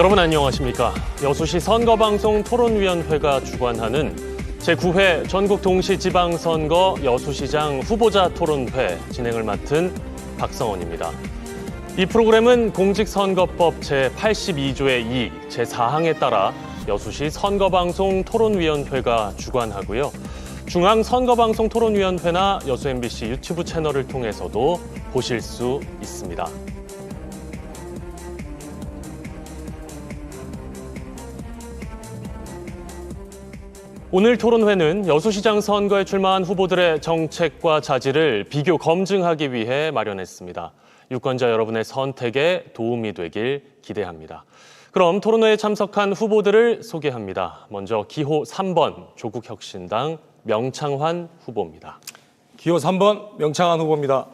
여러분 안녕하십니까? 여수시 선거방송 토론위원회가 주관하는 제9회 전국동시지방선거 여수시장 후보자 토론회 진행을 맡은 박성원입니다. 이 프로그램은 공직선거법 제82조의 2, 제4항에 따라 여수시 선거방송 토론위원회가 주관하고요. 중앙선거방송 토론위원회나 여수 MBC 유튜브 채널을 통해서도 보실 수 있습니다. 오늘 토론회는 여수시장 선거에 출마한 후보들의 정책과 자질을 비교 검증하기 위해 마련했습니다. 유권자 여러분의 선택에 도움이 되길 기대합니다. 그럼 토론회에 참석한 후보들을 소개합니다. 먼저 기호 3번 조국혁신당 명창환 후보입니다. 기호 3번 명창환 후보입니다.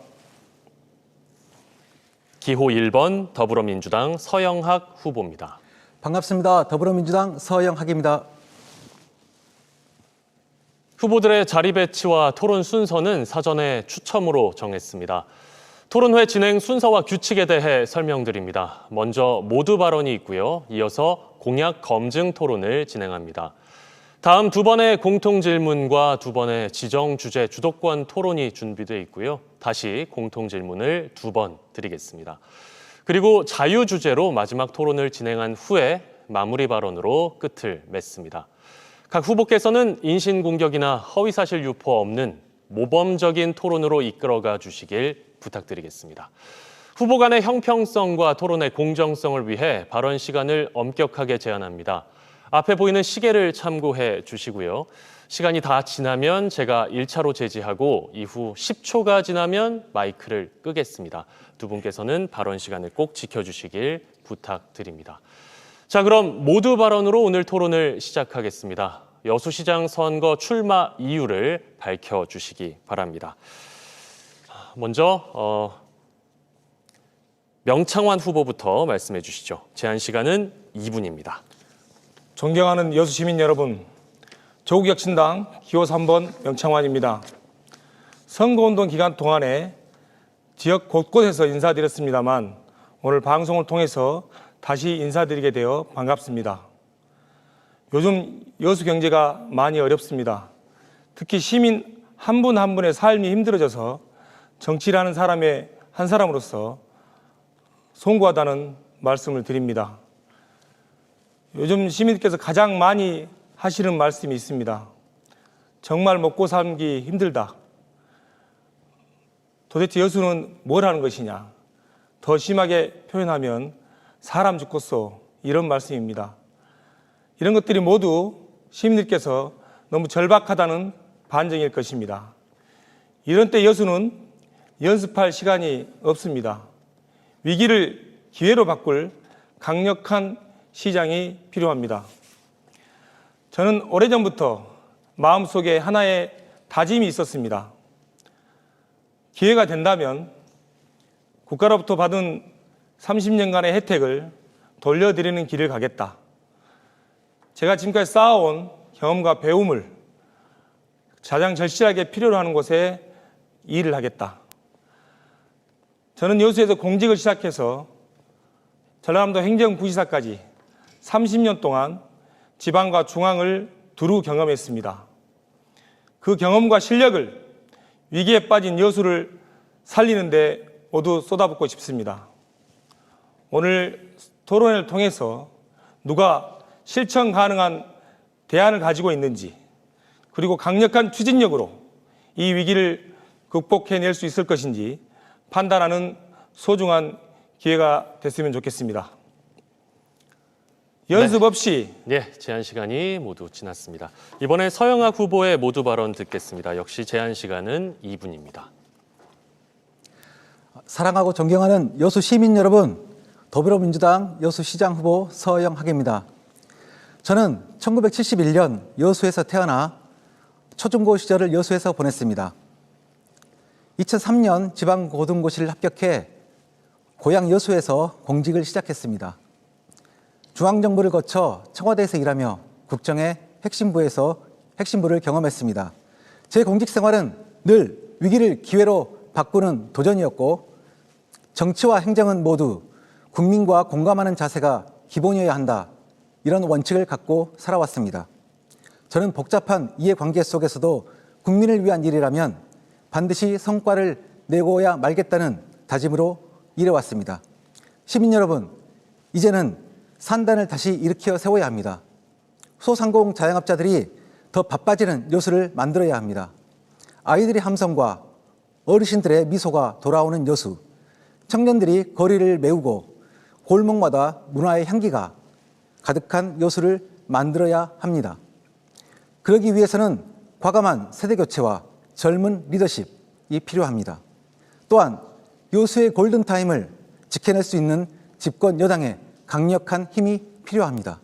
기호 1번 더불어민주당 서영학 후보입니다. 반갑습니다. 더불어민주당 서영학입니다. 후보들의 자리 배치와 토론 순서는 사전에 추첨으로 정했습니다. 토론회 진행 순서와 규칙에 대해 설명드립니다. 먼저 모두 발언이 있고요. 이어서 공약 검증 토론을 진행합니다. 다음 두 번의 공통 질문과 두 번의 지정 주제 주도권 토론이 준비되어 있고요. 다시 공통 질문을 두 번 드리겠습니다. 그리고 자유 주제로 마지막 토론을 진행한 후에 마무리 발언으로 끝을 맺습니다. 각 후보께서는 인신공격이나 허위사실 유포 없는 모범적인 토론으로 이끌어가 주시길 부탁드리겠습니다. 후보 간의 형평성과 토론의 공정성을 위해 발언 시간을 엄격하게 제한합니다. 앞에 보이는 시계를 참고해 주시고요. 시간이 다 지나면 제가 1차로 제지하고 이후 10초가 지나면 마이크를 끄겠습니다. 두 분께서는 발언 시간을 꼭 지켜주시길 부탁드립니다. 자, 그럼 모두 발언으로 오늘 토론을 시작하겠습니다. 여수시장 선거 출마 이유를 밝혀주시기 바랍니다. 먼저 명창환 후보부터 말씀해 주시죠. 제한 시간은 2분입니다. 존경하는 여수 시민 여러분, 조국혁신당 기호 3번 명창환입니다. 선거운동 기간 동안에 지역 곳곳에서 인사드렸습니다만 오늘 방송을 통해서 다시 인사드리게 되어 반갑습니다. 요즘 여수 경제가 많이 어렵습니다. 특히 시민 한 분 한 분의 삶이 힘들어져서 정치라는 사람의 한 사람으로서 송구하다는 말씀을 드립니다. 요즘 시민들께서 가장 많이 하시는 말씀이 있습니다. 정말 먹고 살기 힘들다. 도대체 여수는 뭘 하는 것이냐. 더 심하게 표현하면 사람 죽겠소, 이런 말씀입니다. 이런 것들이 모두 시민들께서 너무 절박하다는 반증일 것입니다. 이런 때 여수는 연습할 시간이 없습니다. 위기를 기회로 바꿀 강력한 시장이 필요합니다. 저는 오래전부터 마음속에 하나의 다짐이 있었습니다. 기회가 된다면 국가로부터 받은 30년간의 혜택을 돌려드리는 길을 가겠다. 제가 지금까지 쌓아온 경험과 배움을 가장 절실하게 필요로 하는 곳에 일을 하겠다. 저는 여수에서 공직을 시작해서 전라남도 행정부지사까지 30년 동안 지방과 중앙을 두루 경험했습니다. 그 경험과 실력을 위기에 빠진 여수를 살리는 데 모두 쏟아붓고 싶습니다. 오늘 토론회를 통해서 누가 실천 가능한 대안을 가지고 있는지, 그리고 강력한 추진력으로 이 위기를 극복해낼 수 있을 것인지 판단하는 소중한 기회가 됐으면 좋겠습니다. 연습 없이 제한 시간이 모두 지났습니다. 이번에 서영학 후보의 모두 발언 듣겠습니다. 역시 제한 시간은 2분입니다. 사랑하고 존경하는 여수 시민 여러분, 더불어민주당 여수시장 후보 서영학입니다. 저는 1971년 여수에서 태어나 초중고 시절을 여수에서 보냈습니다. 2003년 지방고등고시를 합격해 고향 여수에서 공직을 시작했습니다. 중앙정부를 거쳐 청와대에서 일하며 국정의 핵심부에서 핵심부를 경험했습니다. 제 공직 생활은 늘 위기를 기회로 바꾸는 도전이었고 정치와 행정은 모두 국민과 공감하는 자세가 기본이어야 한다. 이런 원칙을 갖고 살아왔습니다. 저는 복잡한 이해관계 속에서도 국민을 위한 일이라면 반드시 성과를 내고야 말겠다는 다짐으로 일해왔습니다. 시민 여러분, 이제는 산단을 다시 일으켜 세워야 합니다. 소상공 자영업자들이 더 바빠지는 여수를 만들어야 합니다. 아이들의 함성과 어르신들의 미소가 돌아오는 여수, 청년들이 거리를 메우고 골목마다 문화의 향기가 가득한 여수를 만들어야 합니다. 그러기 위해서는 과감한 세대교체와 젊은 리더십이 필요합니다. 또한 여수의 골든타임을 지켜낼 수 있는 집권 여당의 강력한 힘이 필요합니다.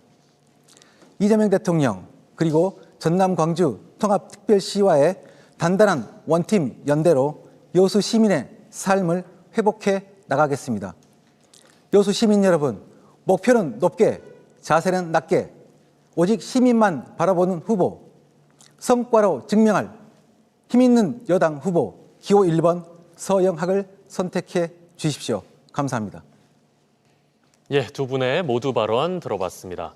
이재명 대통령 그리고 전남 광주 통합특별시와의 단단한 원팀 연대로 여수 시민의 삶을 회복해 나가겠습니다. 여수 시민 여러분, 목표는 높게, 자세는 낮게, 오직 시민만 바라보는 후보, 성과로 증명할 힘있는 여당 후보 기호 1번 서영학을 선택해 주십시오. 감사합니다. 예, 두 분의 모두 발언 들어봤습니다.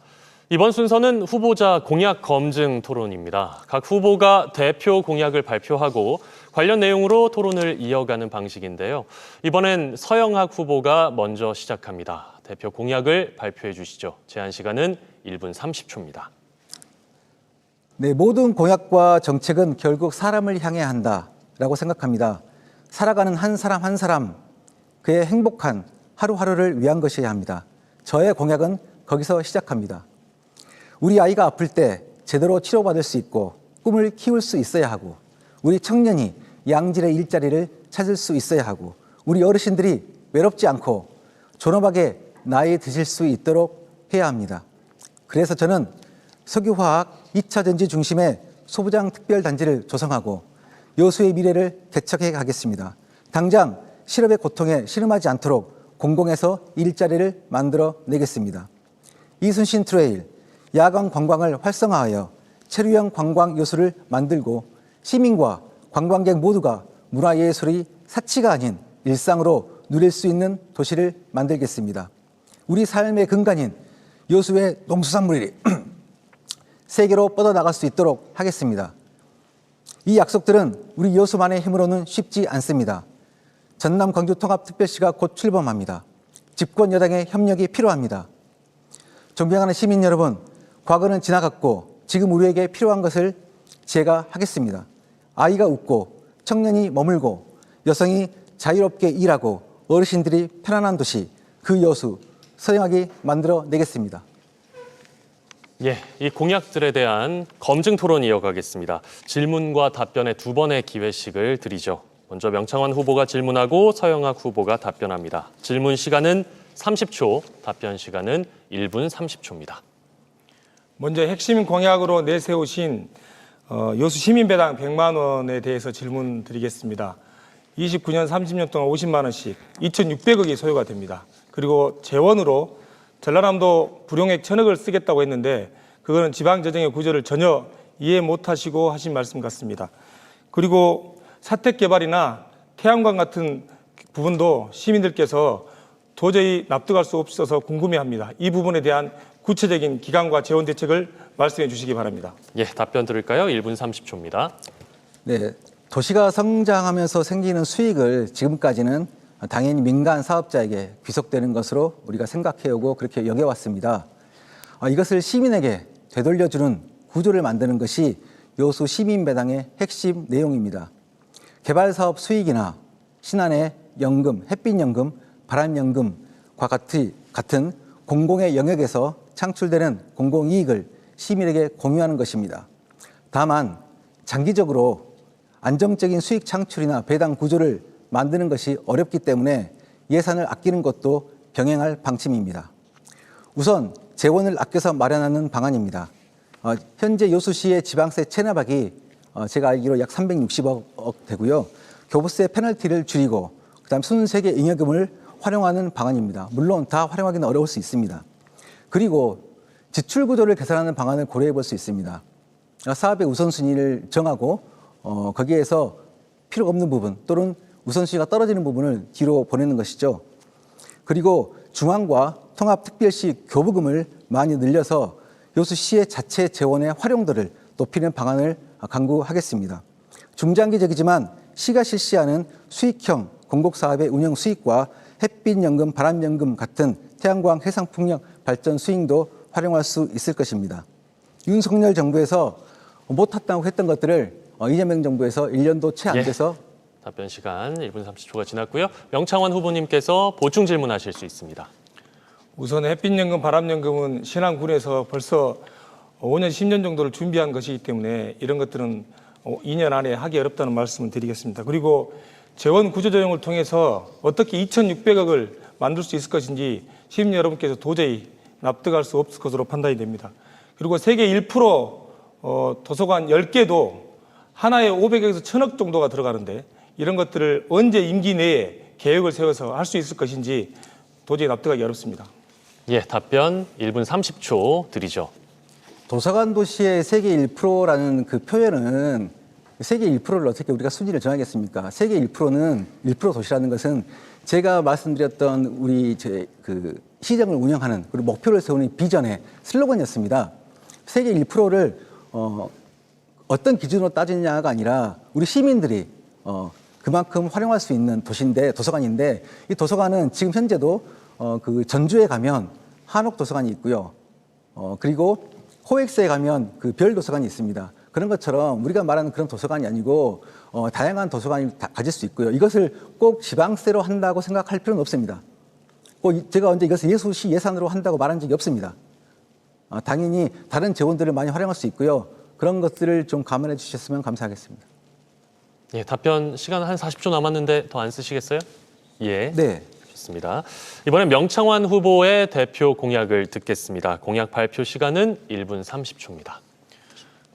이번 순서는 후보자 공약 검증 토론입니다. 각 후보가 대표 공약을 발표하고 관련 내용으로 토론을 이어가는 방식인데요. 이번엔 서영학 후보가 먼저 시작합니다. 대표 공약을 발표해 주시죠. 제한 시간은 1분 30초입니다. 네, 모든 공약과 정책은 결국 사람을 향해야 한다라고 생각합니다. 살아가는 한 사람 한 사람, 그의 행복한 하루하루를 위한 것이어야 합니다. 저의 공약은 거기서 시작합니다. 우리 아이가 아플 때 제대로 치료받을 수 있고 꿈을 키울 수 있어야 하고, 우리 청년이 양질의 일자리를 찾을 수 있어야 하고, 우리 어르신들이 외롭지 않고 존엄하게 나이 드실 수 있도록 해야 합니다. 그래서 저는 석유화학 2차 전지 중심의 소부장 특별단지를 조성하고 여수의 미래를 개척해 가겠습니다. 당장 실업의 고통에 신음하지 않도록 공공에서 일자리를 만들어 내겠습니다. 이순신 트레일, 야간 관광을 활성화하여 체류형 관광 여수를 만들고 시민과 관광객 모두가 문화예술이 사치가 아닌 일상으로 누릴 수 있는 도시를 만들겠습니다. 우리 삶의 근간인 여수의 농수산물이 세계로 뻗어나갈 수 있도록 하겠습니다. 이 약속들은 우리 여수만의 힘으로는 쉽지 않습니다. 전남 광주 통합특별시가 곧 출범합니다. 집권 여당의 협력이 필요합니다. 존경하는 시민 여러분, 과거는 지나갔고 지금 우리에게 필요한 것을 제가 하겠습니다. 아이가 웃고 청년이 머물고 여성이 자유롭게 일하고 어르신들이 편안한 도시, 그 여수 서영학이 만들어 내겠습니다. 예, 이 공약들에 대한 검증 토론 이어가겠습니다. 질문과 답변의 두 번의 기회씩을 드리죠. 먼저 명창환 후보가 질문하고 서영학 후보가 답변합니다. 질문 시간은 30초, 답변 시간은 1분 30초입니다. 먼저 핵심 공약으로 내세우신 여수 시민배당 100만 원에 대해서 질문 드리겠습니다. 29년 30년 동안 50만 원씩 2,600억이 소요가 됩니다. 그리고 재원으로 전라남도 불용액 1,000억을 쓰겠다고 했는데 그거는 지방재정의 구조를 전혀 이해 못하시고 하신 말씀 같습니다. 그리고 사택개발이나 태양광 같은 부분도 시민들께서 도저히 납득할 수 없어서 궁금해합니다. 이 부분에 대한 구체적인 기간과 재원 대책을 말씀해 주시기 바랍니다. 예, 답변 들을까요? 1분 30초입니다. 네, 도시가 성장하면서 생기는 수익을 지금까지는 당연히 민간 사업자에게 귀속되는 것으로 우리가 생각해오고 그렇게 여겨왔습니다. 이것을 시민에게 되돌려주는 구조를 만드는 것이 여수 시민배당의 핵심 내용입니다. 개발사업 수익이나 신안의 연금, 햇빛연금, 바람연금과 같은 공공의 영역에서 창출되는 공공이익을 시민에게 공유하는 것입니다. 다만 장기적으로 안정적인 수익 창출이나 배당 구조를 만드는 것이 어렵기 때문에 예산을 아끼는 것도 병행할 방침입니다. 우선 재원을 아껴서 마련하는 방안입니다. 현재 여수시의 지방세 체납액이 제가 알기로 약 360억 되고요. 교부세 페널티를 줄이고 그다음 순세계 잉여금을 활용하는 방안입니다. 물론 다 활용하기는 어려울 수 있습니다. 그리고 지출 구조를 개선하는 방안을 고려해 볼 수 있습니다. 사업의 우선순위를 정하고 거기에서 필요 없는 부분 또는 우선순위가 떨어지는 부분을 뒤로 보내는 것이죠. 그리고 중앙과 통합특별시 교부금을 많이 늘려서 여수시의 자체 재원의 활용도를 높이는 방안을 강구하겠습니다. 중장기적이지만 시가 실시하는 수익형 공곡사업의 운영 수익과 햇빛연금, 바람연금 같은 태양광, 해상풍력 발전 수익도 활용할 수 있을 것입니다. 윤석열 정부에서 못했다고 했던 것들을 이재명 정부에서 1년도 채 안 돼서 답변 시간 1분 30초가 지났고요. 명창환 후보님께서 보충 질문하실 수 있습니다. 우선 햇빛연금, 바람연금은 신안군에서 벌써 5년, 10년 정도를 준비한 것이기 때문에 이런 것들은 2년 안에 하기 어렵다는 말씀을 드리겠습니다. 그리고 재원 구조조정을 통해서 어떻게 2,600억을 만들 수 있을 것인지 시민 여러분께서 도저히 납득할 수 없을 것으로 판단이 됩니다. 그리고 세계 1% 도서관 10개도 하나에 500억에서 1,000억 정도가 들어가는데 이런 것들을 언제 임기 내에 계획을 세워서 할 수 있을 것인지 도저히 납득하기 어렵습니다. 예, 답변 1분 30초 드리죠. 도서관 도시의 세계 1%라는 그 표현은 세계 1%를 어떻게 우리가 순위를 정하겠습니까? 세계 1%는 1% 도시라는 것은 제가 말씀드렸던 우리 그 시정을 운영하는 그리고 목표를 세우는 비전의 슬로건이었습니다. 세계 1%를 어떤 기준으로 따지냐가 아니라 우리 시민들이 그만큼 활용할 수 있는 도서관인데 이 도서관은 지금 현재도 그 전주에 가면 한옥 도서관이 있고요. 그리고 코엑스에 가면 그 별 도서관이 있습니다. 그런 것처럼 우리가 말하는 그런 도서관이 아니고 다양한 도서관이 가질 수 있고요. 이것을 꼭 지방세로 한다고 생각할 필요는 없습니다. 꼭 제가 언제 이것을 예수시 예산으로 한다고 말한 적이 없습니다. 당연히 다른 재원들을 많이 활용할 수 있고요. 그런 것들을 좀 감안해 주셨으면 감사하겠습니다. 예, 답변 시간 한 40초 남았는데 더 안 쓰시겠어요? 예. 네. 좋습니다. 이번엔 명창환 후보의 대표 공약을 듣겠습니다. 공약 발표 시간은 1분 30초입니다.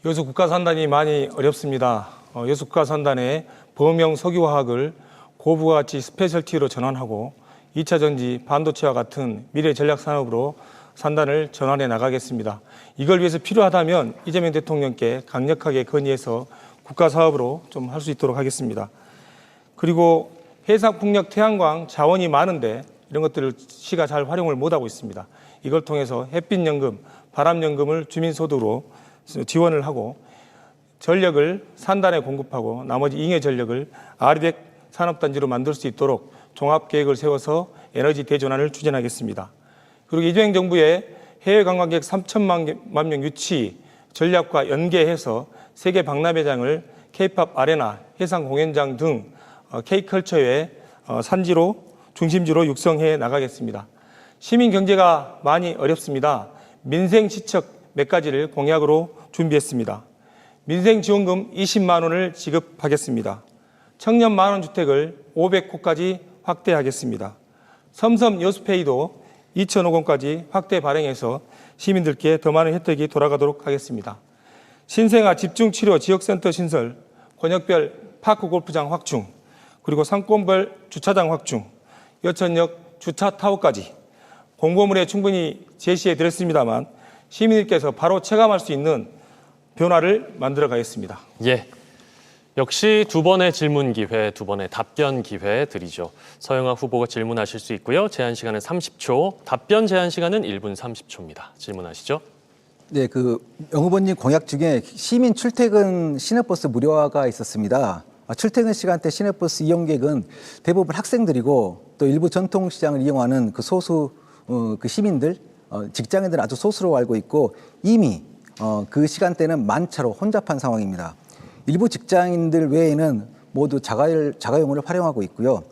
여수 국가산단이 많이 어렵습니다. 여수 국가산단의 범용 석유화학을 고부가치 스페셜티로 전환하고 2차 전지, 반도체와 같은 미래 전략 산업으로 산단을 전환해 나가겠습니다. 이걸 위해서 필요하다면 이재명 대통령께 강력하게 건의해서 국가사업으로 좀 할 수 있도록 하겠습니다. 그리고 해상풍력, 태양광 자원이 많은데 이런 것들을 시가 잘 활용을 못하고 있습니다. 이걸 통해서 햇빛연금, 바람연금을 주민소득으로 지원을 하고 전력을 산단에 공급하고 나머지 잉여 전력을 아리백 산업단지로 만들 수 있도록 종합계획을 세워서 에너지 대전환을 추진하겠습니다. 그리고 이재명 정부의 해외 관광객 3천만 명 유치 전략과 연계해서 세계 박람회장을 K-팝 아레나, 해상 공연장 등 K-컬처의 산지로 중심지로 육성해 나가겠습니다. 시민 경제가 많이 어렵습니다. 민생 시책 몇 가지를 공약으로 준비했습니다. 민생지원금 20만 원을 지급하겠습니다. 청년 만원 주택을 500호까지 확대하겠습니다. 섬섬 여수페이도 2,000억 원까지 확대 발행해서 시민들께 더 많은 혜택이 돌아가도록 하겠습니다. 신생아 집중치료 지역센터 신설, 권역별 파크 골프장 확충, 그리고 상권별 주차장 확충, 여천역 주차 타워까지 공고문에 충분히 제시해 드렸습니다만 시민들께서 바로 체감할 수 있는 변화를 만들어 가겠습니다. 예. 역시 두 번의 질문 기회, 두 번의 답변 기회 드리죠. 서영학 후보가 질문하실 수 있고요. 제한 시간은 30초, 답변 제한 시간은 1분 30초입니다. 질문하시죠. 네, 영 후보님 공약 중에 시민 출퇴근 시내버스 무료화가 있었습니다. 출퇴근 시간대 시내버스 이용객은 대부분 학생들이고 또 일부 전통시장을 이용하는 그 소수 그 시민들, 직장인들은 아주 소수로 알고 있고 이미 그 시간대는 만차로 혼잡한 상황입니다. 일부 직장인들 외에는 모두 자가용을 활용하고 있고요.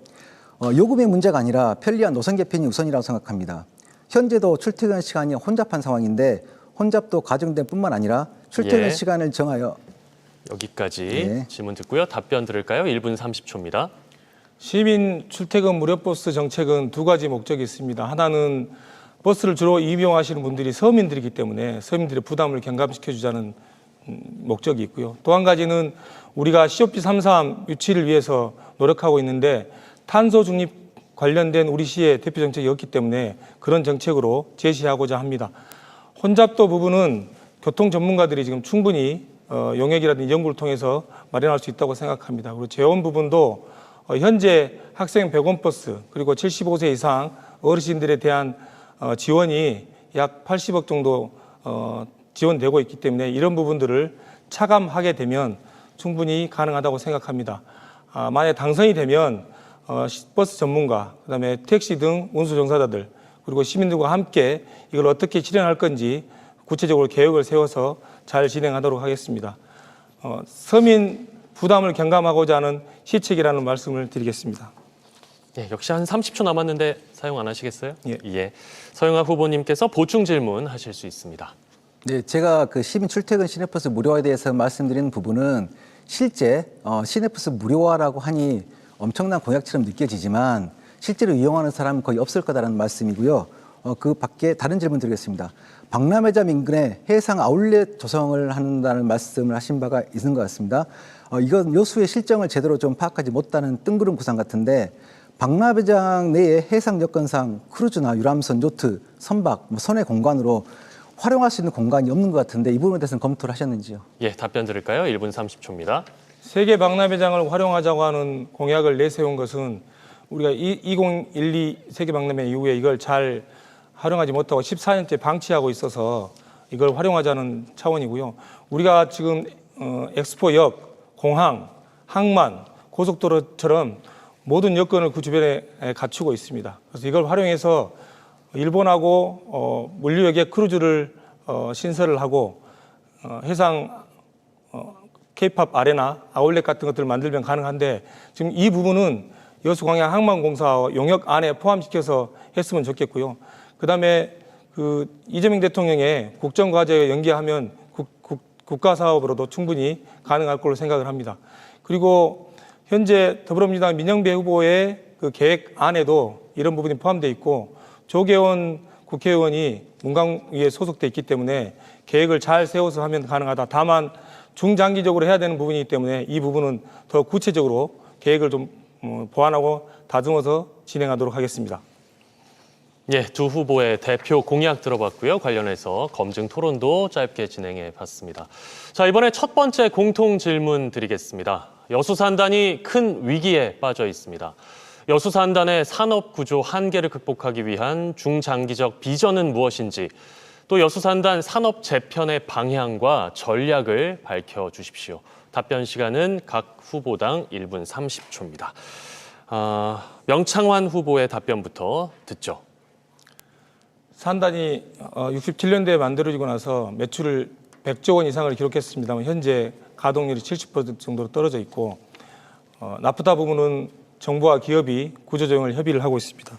요금의 문제가 아니라 편리한 노선 개편이 우선이라고 생각합니다. 현재도 출퇴근 시간이 혼잡한 상황인데 혼잡도 가중될 뿐만 아니라 출퇴근 예. 시간을 정하여 여기까지 네. 질문 듣고요. 답변 들을까요? 1분 30초입니다. 시민 출퇴근 무료버스 정책은 두 가지 목적이 있습니다. 하나는 버스를 주로 이용하시는 분들이 서민들이기 때문에 서민들의 부담을 경감시켜주자는 목적이 있고요. 또 한 가지는 우리가 COP33 유치를 위해서 노력하고 있는데 탄소 중립 관련된 우리 시의 대표 정책이 없기 때문에 그런 정책으로 제시하고자 합니다. 혼잡도 부분은 교통 전문가들이 지금 충분히 용역이라든지 연구를 통해서 마련할 수 있다고 생각합니다. 그리고 재원 부분도 현재 학생 100원 버스 그리고 75세 이상 어르신들에 대한 지원이 약 80억 정도 지원되고 있기 때문에 이런 부분들을 차감하게 되면 충분히 가능하다고 생각합니다. 만약 당선이 되면 버스 전문가, 그다음에 택시 등 운수 종사자들 그리고 시민들과 함께 이걸 어떻게 실행할 건지 구체적으로 계획을 세워서 잘 진행하도록 하겠습니다. 서민 부담을 경감하고자 하는 시책이라는 말씀을 드리겠습니다. 예, 역시 한 30초 남았는데 사용 안 하시겠어요? 예. 서영학 후보님께서 보충 질문 하실 수 있습니다. 네, 제가 그 시민 출퇴근 시내버스 무료화에 대해서 말씀드리는 부분은 실제 시내버스 무료화라고 하니 엄청난 공약처럼 느껴지지만 실제로 이용하는 사람은 거의 없을 거다라는 말씀이고요. 그 밖에 다른 질문 드리겠습니다. 박람회점 인근에 해상 아울렛 조성을 한다는 말씀을 하신 바가 있는 것 같습니다. 이건 요수의 실정을 제대로 좀 파악하지 못하는 뜬구름 구상 같은데 박람회장 내에 해상 여건상 크루즈나 유람선, 요트, 선박, 선의 공간으로 활용할 수 있는 공간이 없는 것 같은데 이 부분에 대해서는 검토를 하셨는지요? 예, 답변 들을까요? 1분 30초입니다. 세계 박람회장을 활용하자고 하는 공약을 내세운 것은 우리가 2012 세계 박람회 이후에 이걸 잘 활용하지 못하고 14년째 방치하고 있어서 이걸 활용하자는 차원이고요. 우리가 지금 엑스포역, 공항, 항만, 고속도로처럼 모든 여건을 그 주변에 갖추고 있습니다. 그래서 이걸 활용해서 일본하고 물류역에 크루즈를 신설을 하고 해상 K-팝 아레나, 아울렛 같은 것들을 만들면 가능한데 지금 이 부분은 여수광양 항만공사 용역 안에 포함시켜서 했으면 좋겠고요. 그다음에 그 이재명 대통령의 국정과제에 연계하면 국가사업으로도 충분히 가능할 걸로 생각을 합니다. 그리고 현재 더불어민주당 민영배 후보의 그 계획 안에도 이런 부분이 포함되어 있고 조계원 국회의원이 문광위에 소속돼 있기 때문에 계획을 잘 세워서 하면 가능하다. 다만 중장기적으로 해야 되는 부분이기 때문에 이 부분은 더 구체적으로 계획을 좀 보완하고 다듬어서 진행하도록 하겠습니다. 예, 두 후보의 대표 공약 들어봤고요. 관련해서 검증 토론도 짧게 진행해 봤습니다. 자, 이번에 첫 번째 공통 질문 드리겠습니다. 여수산단이 큰 위기에 빠져 있습니다. 여수산단의 산업 구조 한계를 극복하기 위한 중장기적 비전은 무엇인지, 또 여수산단 산업 재편의 방향과 전략을 밝혀주십시오. 답변 시간은 각 후보당 1분 30초입니다. 명창환 후보의 답변부터 듣죠. 산단이 67년도에 만들어지고 나서 매출을 100조 원 이상을 기록했습니다만 현재 가동률이 70% 정도로 떨어져 있고 나프타 부분은 정부와 기업이 구조조정을 협의를 하고 있습니다.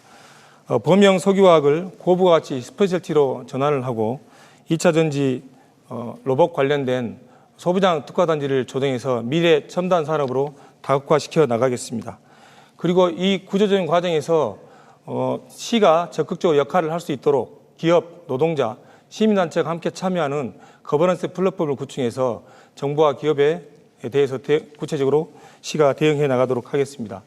범용 석유화학을 고부가치 스페셜티로 전환을 하고 2차 전지 로봇 관련된 소부장 특화단지를 조정해서 미래 첨단 산업으로 다각화시켜 나가겠습니다. 그리고 이 구조조정 과정에서 시가 적극적으로 역할을 할 수 있도록 기업, 노동자, 시민단체가 함께 참여하는 거버넌스 플랫폼을 구축해서 정부와 기업에 대해서 구체적으로 시가 대응해 나가도록 하겠습니다.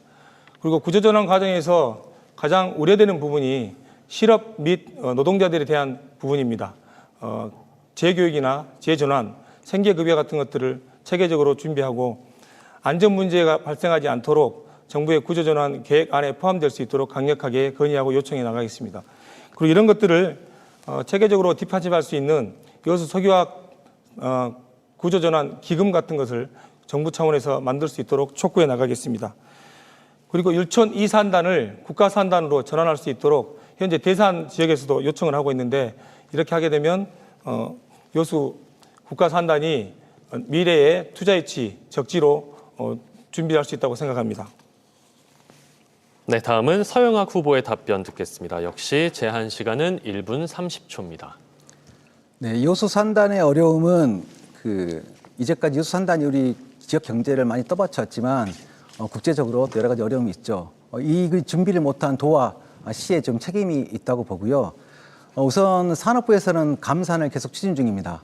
그리고 구조전환 과정에서 가장 우려되는 부분이 실업 및 노동자들에 대한 부분입니다. 재교육이나 재전환, 생계급여 같은 것들을 체계적으로 준비하고 안전 문제가 발생하지 않도록 정부의 구조전환 계획 안에 포함될 수 있도록 강력하게 건의하고 요청해 나가겠습니다. 그리고 이런 것들을 체계적으로 뒷받침할 수 있는 여수 석유화학 구조전환 기금 같은 것을 정부 차원에서 만들 수 있도록 촉구해 나가겠습니다. 그리고 율촌 2산단을 국가산단으로 전환할 수 있도록 현재 대산 지역에서도 요청을 하고 있는데 이렇게 하게 되면 여수 국가산단이 미래의 투자 유치 적지로 준비할 수 있다고 생각합니다. 네, 다음은 서영학 후보의 답변 듣겠습니다. 역시 제한 시간은 1분 30초입니다. 네, 여수산단의 어려움은 이제까지 여수산단이 우리 지역 경제를 많이 떠받쳤지만 국제적으로 또 여러 가지 어려움이 있죠. 이 준비를 못한 도와 시에 좀 책임이 있다고 보고요. 우선 산업부에서는 감산을 계속 추진 중입니다.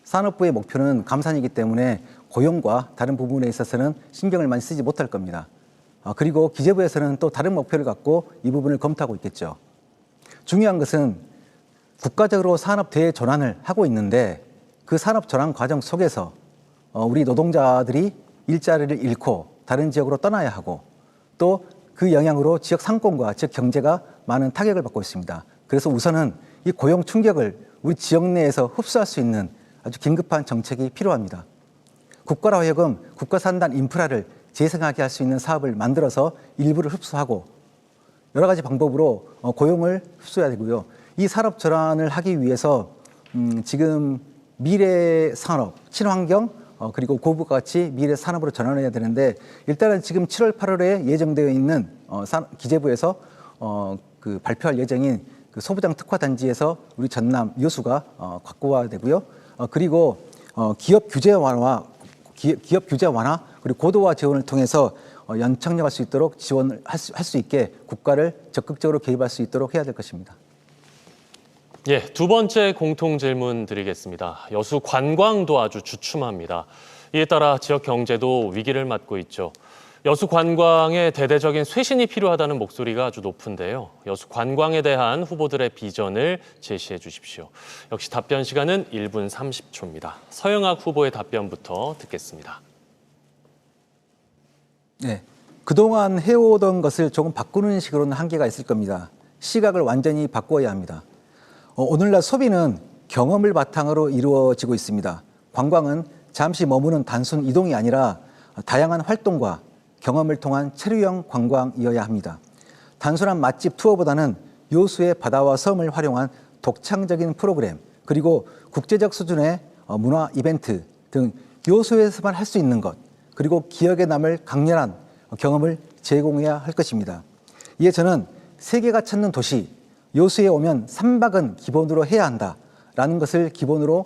산업부의 목표는 감산이기 때문에 고용과 다른 부분에 있어서는 신경을 많이 쓰지 못할 겁니다. 그리고 기재부에서는 또 다른 목표를 갖고 이 부분을 검토하고 있겠죠. 중요한 것은 국가적으로 산업 대전환을 하고 있는데 그 산업 전환 과정 속에서 우리 노동자들이 일자리를 잃고 다른 지역으로 떠나야 하고 또 그 영향으로 지역 상권과 지역 경제가 많은 타격을 받고 있습니다. 그래서 우선은 이 고용 충격을 우리 지역 내에서 흡수할 수 있는 아주 긴급한 정책이 필요합니다. 국가로 하여금 국가산단 인프라를 재생하게 할 수 있는 사업을 만들어서 일부를 흡수하고 여러 가지 방법으로 고용을 흡수해야 되고요. 이 산업 전환을 하기 위해서 지금 미래 산업, 친환경 그리고 고부가 같이 미래 산업으로 전환해야 되는데 일단은 지금 7월, 8월에 예정되어 있는 기재부에서 그 발표할 예정인 그 소부장 특화 단지에서 우리 전남 여수가 확고화되고요. 그리고 기업 규제 완화 그리고 고도화 지원을 통해서 연착륙할 수 있도록 지원을 할 수 있게 국가를 적극적으로 개입할 수 있도록 해야 될 것입니다. 예, 두 번째 공통 질문 드리겠습니다. 여수 관광도 아주 주춤합니다. 이에 따라 지역 경제도 위기를 맞고 있죠. 여수 관광에 대대적인 쇄신이 필요하다는 목소리가 아주 높은데요. 여수 관광에 대한 후보들의 비전을 제시해 주십시오. 역시 답변 시간은 1분 30초입니다. 서영학 후보의 답변부터 듣겠습니다. 네, 그동안 해오던 것을 조금 바꾸는 식으로는 한계가 있을 겁니다. 시각을 완전히 바꿔야 합니다. 오늘날 소비는 경험을 바탕으로 이루어지고 있습니다. 관광은 잠시 머무는 단순 이동이 아니라 다양한 활동과 경험을 통한 체류형 관광이어야 합니다. 단순한 맛집 투어보다는 여수의 바다와 섬을 활용한 독창적인 프로그램, 그리고 국제적 수준의 문화 이벤트 등 여수에서만 할 수 있는 것, 그리고 기억에 남을 강렬한 경험을 제공해야 할 것입니다. 이에 저는 세계가 찾는 도시, 여수에 오면 3박은 기본으로 해야 한다라는 것을 기본으로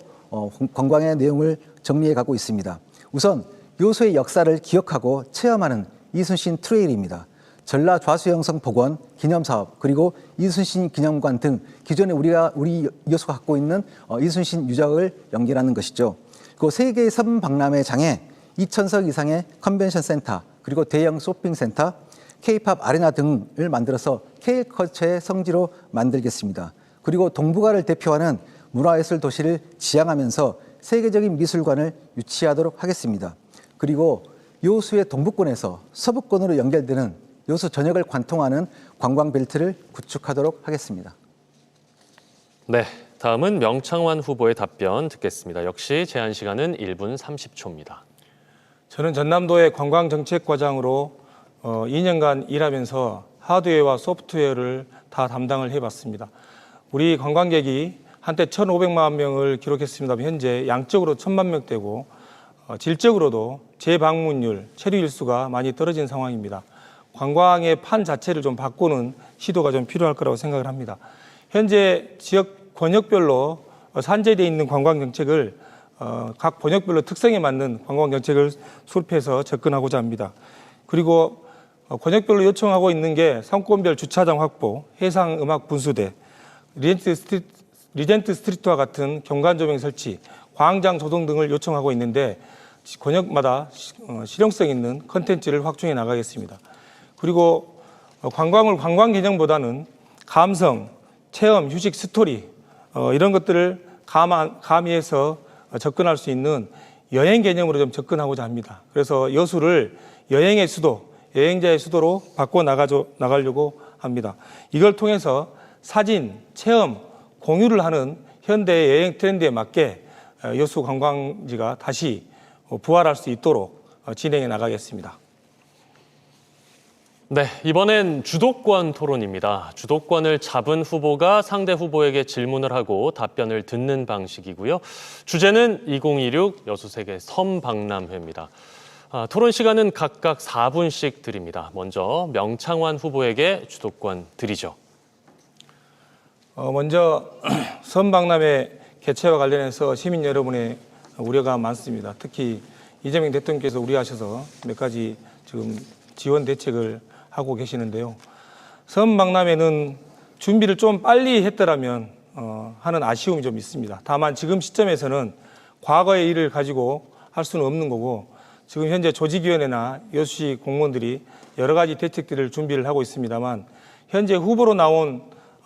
관광의 내용을 정리해 가고 있습니다. 우선 여수의 역사를 기억하고 체험하는 이순신 트레일입니다. 전라 좌수영성 복원 기념사업, 그리고 이순신 기념관 등 기존에 우리 여수가 갖고 있는 이순신 유적을 연결하는 것이죠. 그리고 세계의 섬 박람회 장에 2,000석 이상의 컨벤션 센터, 그리고 대형 쇼핑센터, K-팝 아레나 등을 만들어서 K컬처의 성지로 만들겠습니다. 그리고 동북아를 대표하는 문화예술 도시를 지향하면서 세계적인 미술관을 유치하도록 하겠습니다. 그리고 여수의 동부권에서 서부권으로 연결되는 여수 전역을 관통하는 관광벨트를 구축하도록 하겠습니다. 네, 다음은 명창환 후보의 답변 듣겠습니다. 역시 제한 시간은 1분 30초입니다. 저는 전남도의 관광정책과장으로 2년간 일하면서 하드웨어와 소프트웨어를 다 담당을 해봤습니다. 우리 관광객이 한때 1,500만 명을 기록했습니다만 현재 양적으로 1,000만 명대고 질적으로도 재방문율, 체류 일수가 많이 떨어진 상황입니다. 관광의 판 자체를 좀 바꾸는 시도가 좀 필요할 거라고 생각을 합니다. 현재 지역 권역별로 산재되어 있는 관광정책을 각 번역별로 특성에 맞는 관광정책을 수립해서 접근하고자 합니다. 그리고 권역별로 요청하고 있는 게 상권별 주차장 확보, 해상음악 분수대, 리젠트 스트리트와 같은 경관 조명 설치, 광장 조성 등을 요청하고 있는데 권역마다 실용성 있는 컨텐츠를 확충해 나가겠습니다. 그리고 관광을 관광 개념보다는 감성, 체험, 휴식, 스토리 이런 것들을 가미해서 접근할 수 있는 여행 개념으로 좀 접근하고자 합니다. 그래서 여수를 여행의 수도, 여행자의 수도로 바꿔 나가려고 합니다. 이걸 통해서 사진, 체험, 공유를 하는 현대의 여행 트렌드에 맞게 여수 관광지가 다시 부활할 수 있도록 진행해 나가겠습니다. 네, 이번엔 주도권 토론입니다. 주도권을 잡은 후보가 상대 후보에게 질문을 하고 답변을 듣는 방식이고요. 주제는 2026 여수세계 섬박람회입니다. 토론 시간은 각각 4분씩 드립니다. 먼저 명창환 후보에게 주도권 드리죠. 먼저 섬박람회 개최와 관련해서 시민 여러분의 우려가 많습니다. 특히 이재명 대통령께서 우려하셔서 몇 가지 지금 지원 대책을 하고 계시는데요. 섬박람회는 준비를 좀 빨리 했더라면 하는 아쉬움이 좀 있습니다. 다만 지금 시점에서는 과거의 일을 가지고 할 수는 없는 거고 지금 현재 조직위원회나 여수시 공무원들이 여러 가지 대책들을 준비를 하고 있습니다만 현재 후보로 나온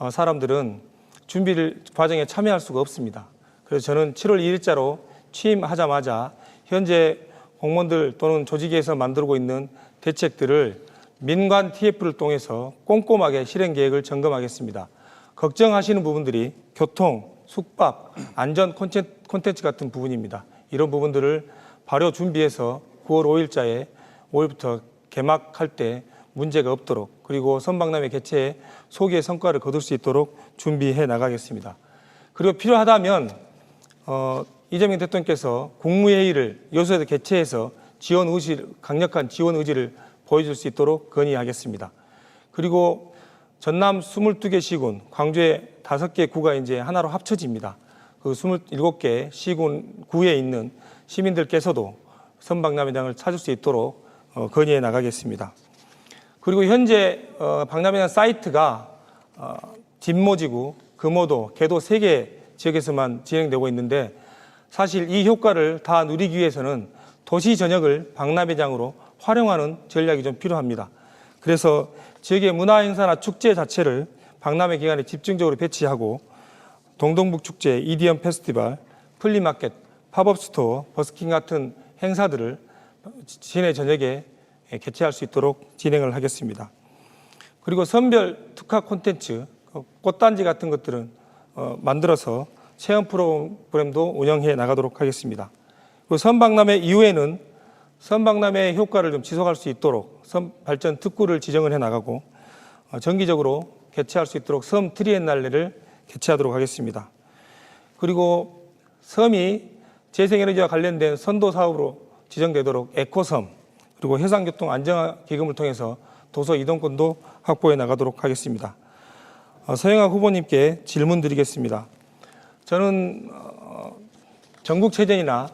사람들은 준비를 과정에 참여할 수가 없습니다. 그래서 저는 7월 2일자로 취임하자마자 현재 공무원들 또는 조직위에서 만들고 있는 대책들을 민관 TF를 통해서 꼼꼼하게 실행 계획을 점검하겠습니다. 걱정하시는 부분들이 교통, 숙박, 안전 콘텐츠 같은 부분입니다. 이런 부분들을 바로 준비해서 9월 5일자에 5일부터 개막할 때 문제가 없도록, 그리고 선박람회 개최에 소기의 성과를 거둘 수 있도록 준비해 나가겠습니다. 그리고 필요하다면 이재명 대통령께서 국무회의를 여수에서 개최해서 강력한 지원 의지를 보여줄 수 있도록 건의하겠습니다. 그리고 전남 22개 시군, 광주의 5개 구가 이제 하나로 합쳐집니다. 그 27개 시군 구에 있는 시민들께서도 선박람회장을 찾을 수 있도록 건의해 나가겠습니다. 그리고 현재 박람회장 사이트가 진모지구, 금오도, 계도 3개 지역에서만 진행되고 있는데, 사실 이 효과를 다 누리기 위해서는 도시 전역을 박람회장으로 활용하는 전략이 좀 필요합니다. 그래서 지역의 문화행사나 축제 자체를 박람회 기간에 집중적으로 배치하고 동동북 축제, EDM 페스티벌, 플리마켓, 팝업 스토어, 버스킹 같은 행사들을 시내 전역에 개최할 수 있도록 진행을 하겠습니다. 그리고 선별 특화 콘텐츠, 꽃단지 같은 것들은 만들어서 체험 프로그램도 운영해 나가도록 하겠습니다. 그리고 선박람회 이후에는 선박람회의 효과를 좀 지속할 수 있도록 발전 특구를 지정을 해 나가고 정기적으로 개최할 수 있도록 섬 트리엔날레를 개최하도록 하겠습니다. 그리고 섬이 재생에너지와 관련된 선도 사업으로 지정되도록 에코섬, 그리고 해상교통 안정화 기금을 통해서 도서 이동권도 확보해 나가도록 하겠습니다. 서영학 후보님께 질문 드리겠습니다. 저는 전국체전이나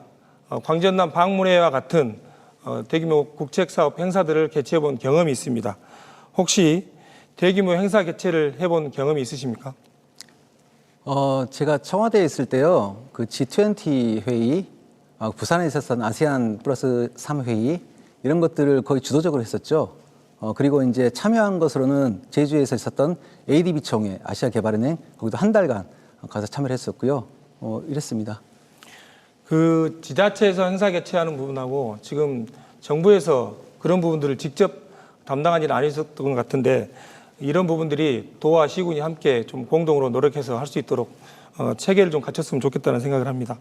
광전남 박물회와 같은 대규모 국책사업 행사들을 개최해 본 경험이 있습니다. 혹시 대규모 행사 개최를 해본 경험이 있으십니까? 제가 청와대에 있을 때요, 그 G20 회의, 부산에 있었던 아세안 플러스 3 회의, 이런 것들을 거의 주도적으로 했었죠. 그리고 이제 참여한 것으로는 제주에서 있었던 ADB 총회, 아시아 개발은행, 거기도 한 달간 가서 참여를 했었고요. 이랬습니다. 그 지자체에서 행사 개최하는 부분하고 지금 정부에서 그런 부분들을 직접 담당한 일은 아니었던 것 같은데, 이런 부분들이 도와 시군이 함께 좀 공동으로 노력해서 할 수 있도록 체계를 좀 갖췄으면 좋겠다는 생각을 합니다.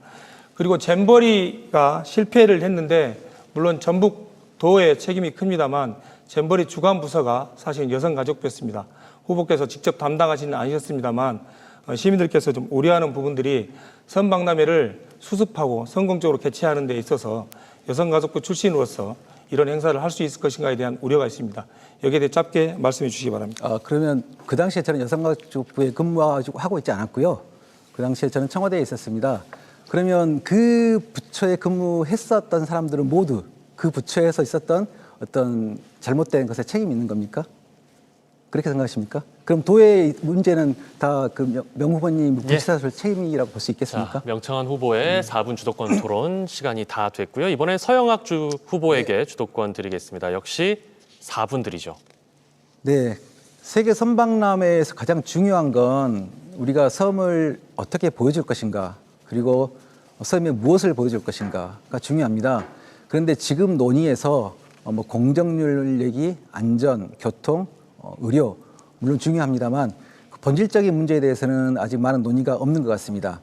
그리고 잼버리가 실패를 했는데, 물론 전북 도의 책임이 큽니다만 잼버리 주관 부서가 사실 여성가족부였습니다. 후보께서 직접 담당하지는 않으셨습니다만 시민들께서 좀 우려하는 부분들이 선박람회를 수습하고 성공적으로 개최하는 데 있어서 여성가족부 출신으로서 이런 행사를 할 수 있을 것인가에 대한 우려가 있습니다. 여기에 대해 짧게 말씀해 주시기 바랍니다. 그러면 그 당시에 저는 여성가족부에 근무하고 있지 않았고요. 그 당시에 저는 청와대에 있었습니다. 그러면 그 부처에 근무했었던 사람들은 모두 그 부처에서 있었던 어떤 잘못된 것에 책임이 있는 겁니까? 그렇게 생각하십니까? 그럼 도의 문제는 다 그 명 후보님 부처에서 책임이라고 볼 수 있겠습니까? 자, 명창한 후보의 4분 주도권 토론 시간이 다 됐고요. 이번에 서영학 후보에게 주도권 드리겠습니다. 역시 4분 드리죠. 네, 세계 선박람회에서 가장 중요한 건 우리가 섬을 어떻게 보여줄 것인가, 그리고 섬에 무엇을 보여줄 것인가가 중요합니다. 그런데 지금 논의에서 공정률 얘기, 안전, 교통, 의료 물론 중요합니다만 본질적인 문제에 대해서는 아직 많은 논의가 없는 것 같습니다.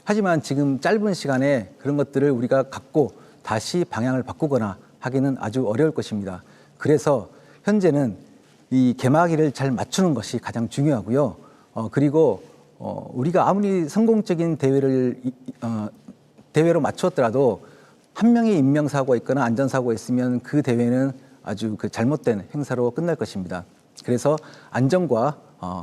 하지만 지금 짧은 시간에 그런 것들을 우리가 갖고 다시 방향을 바꾸거나 하기는 아주 어려울 것입니다. 그래서 현재는 이 개막일을 잘 맞추는 것이 가장 중요하고요. 그리고 우리가 아무리 성공적인 대회로 맞추었더라도 한 명의 인명사고가 있거나 안전사고가 있으면 그 대회는 아주 그 잘못된 행사로 끝날 것입니다. 그래서 안전과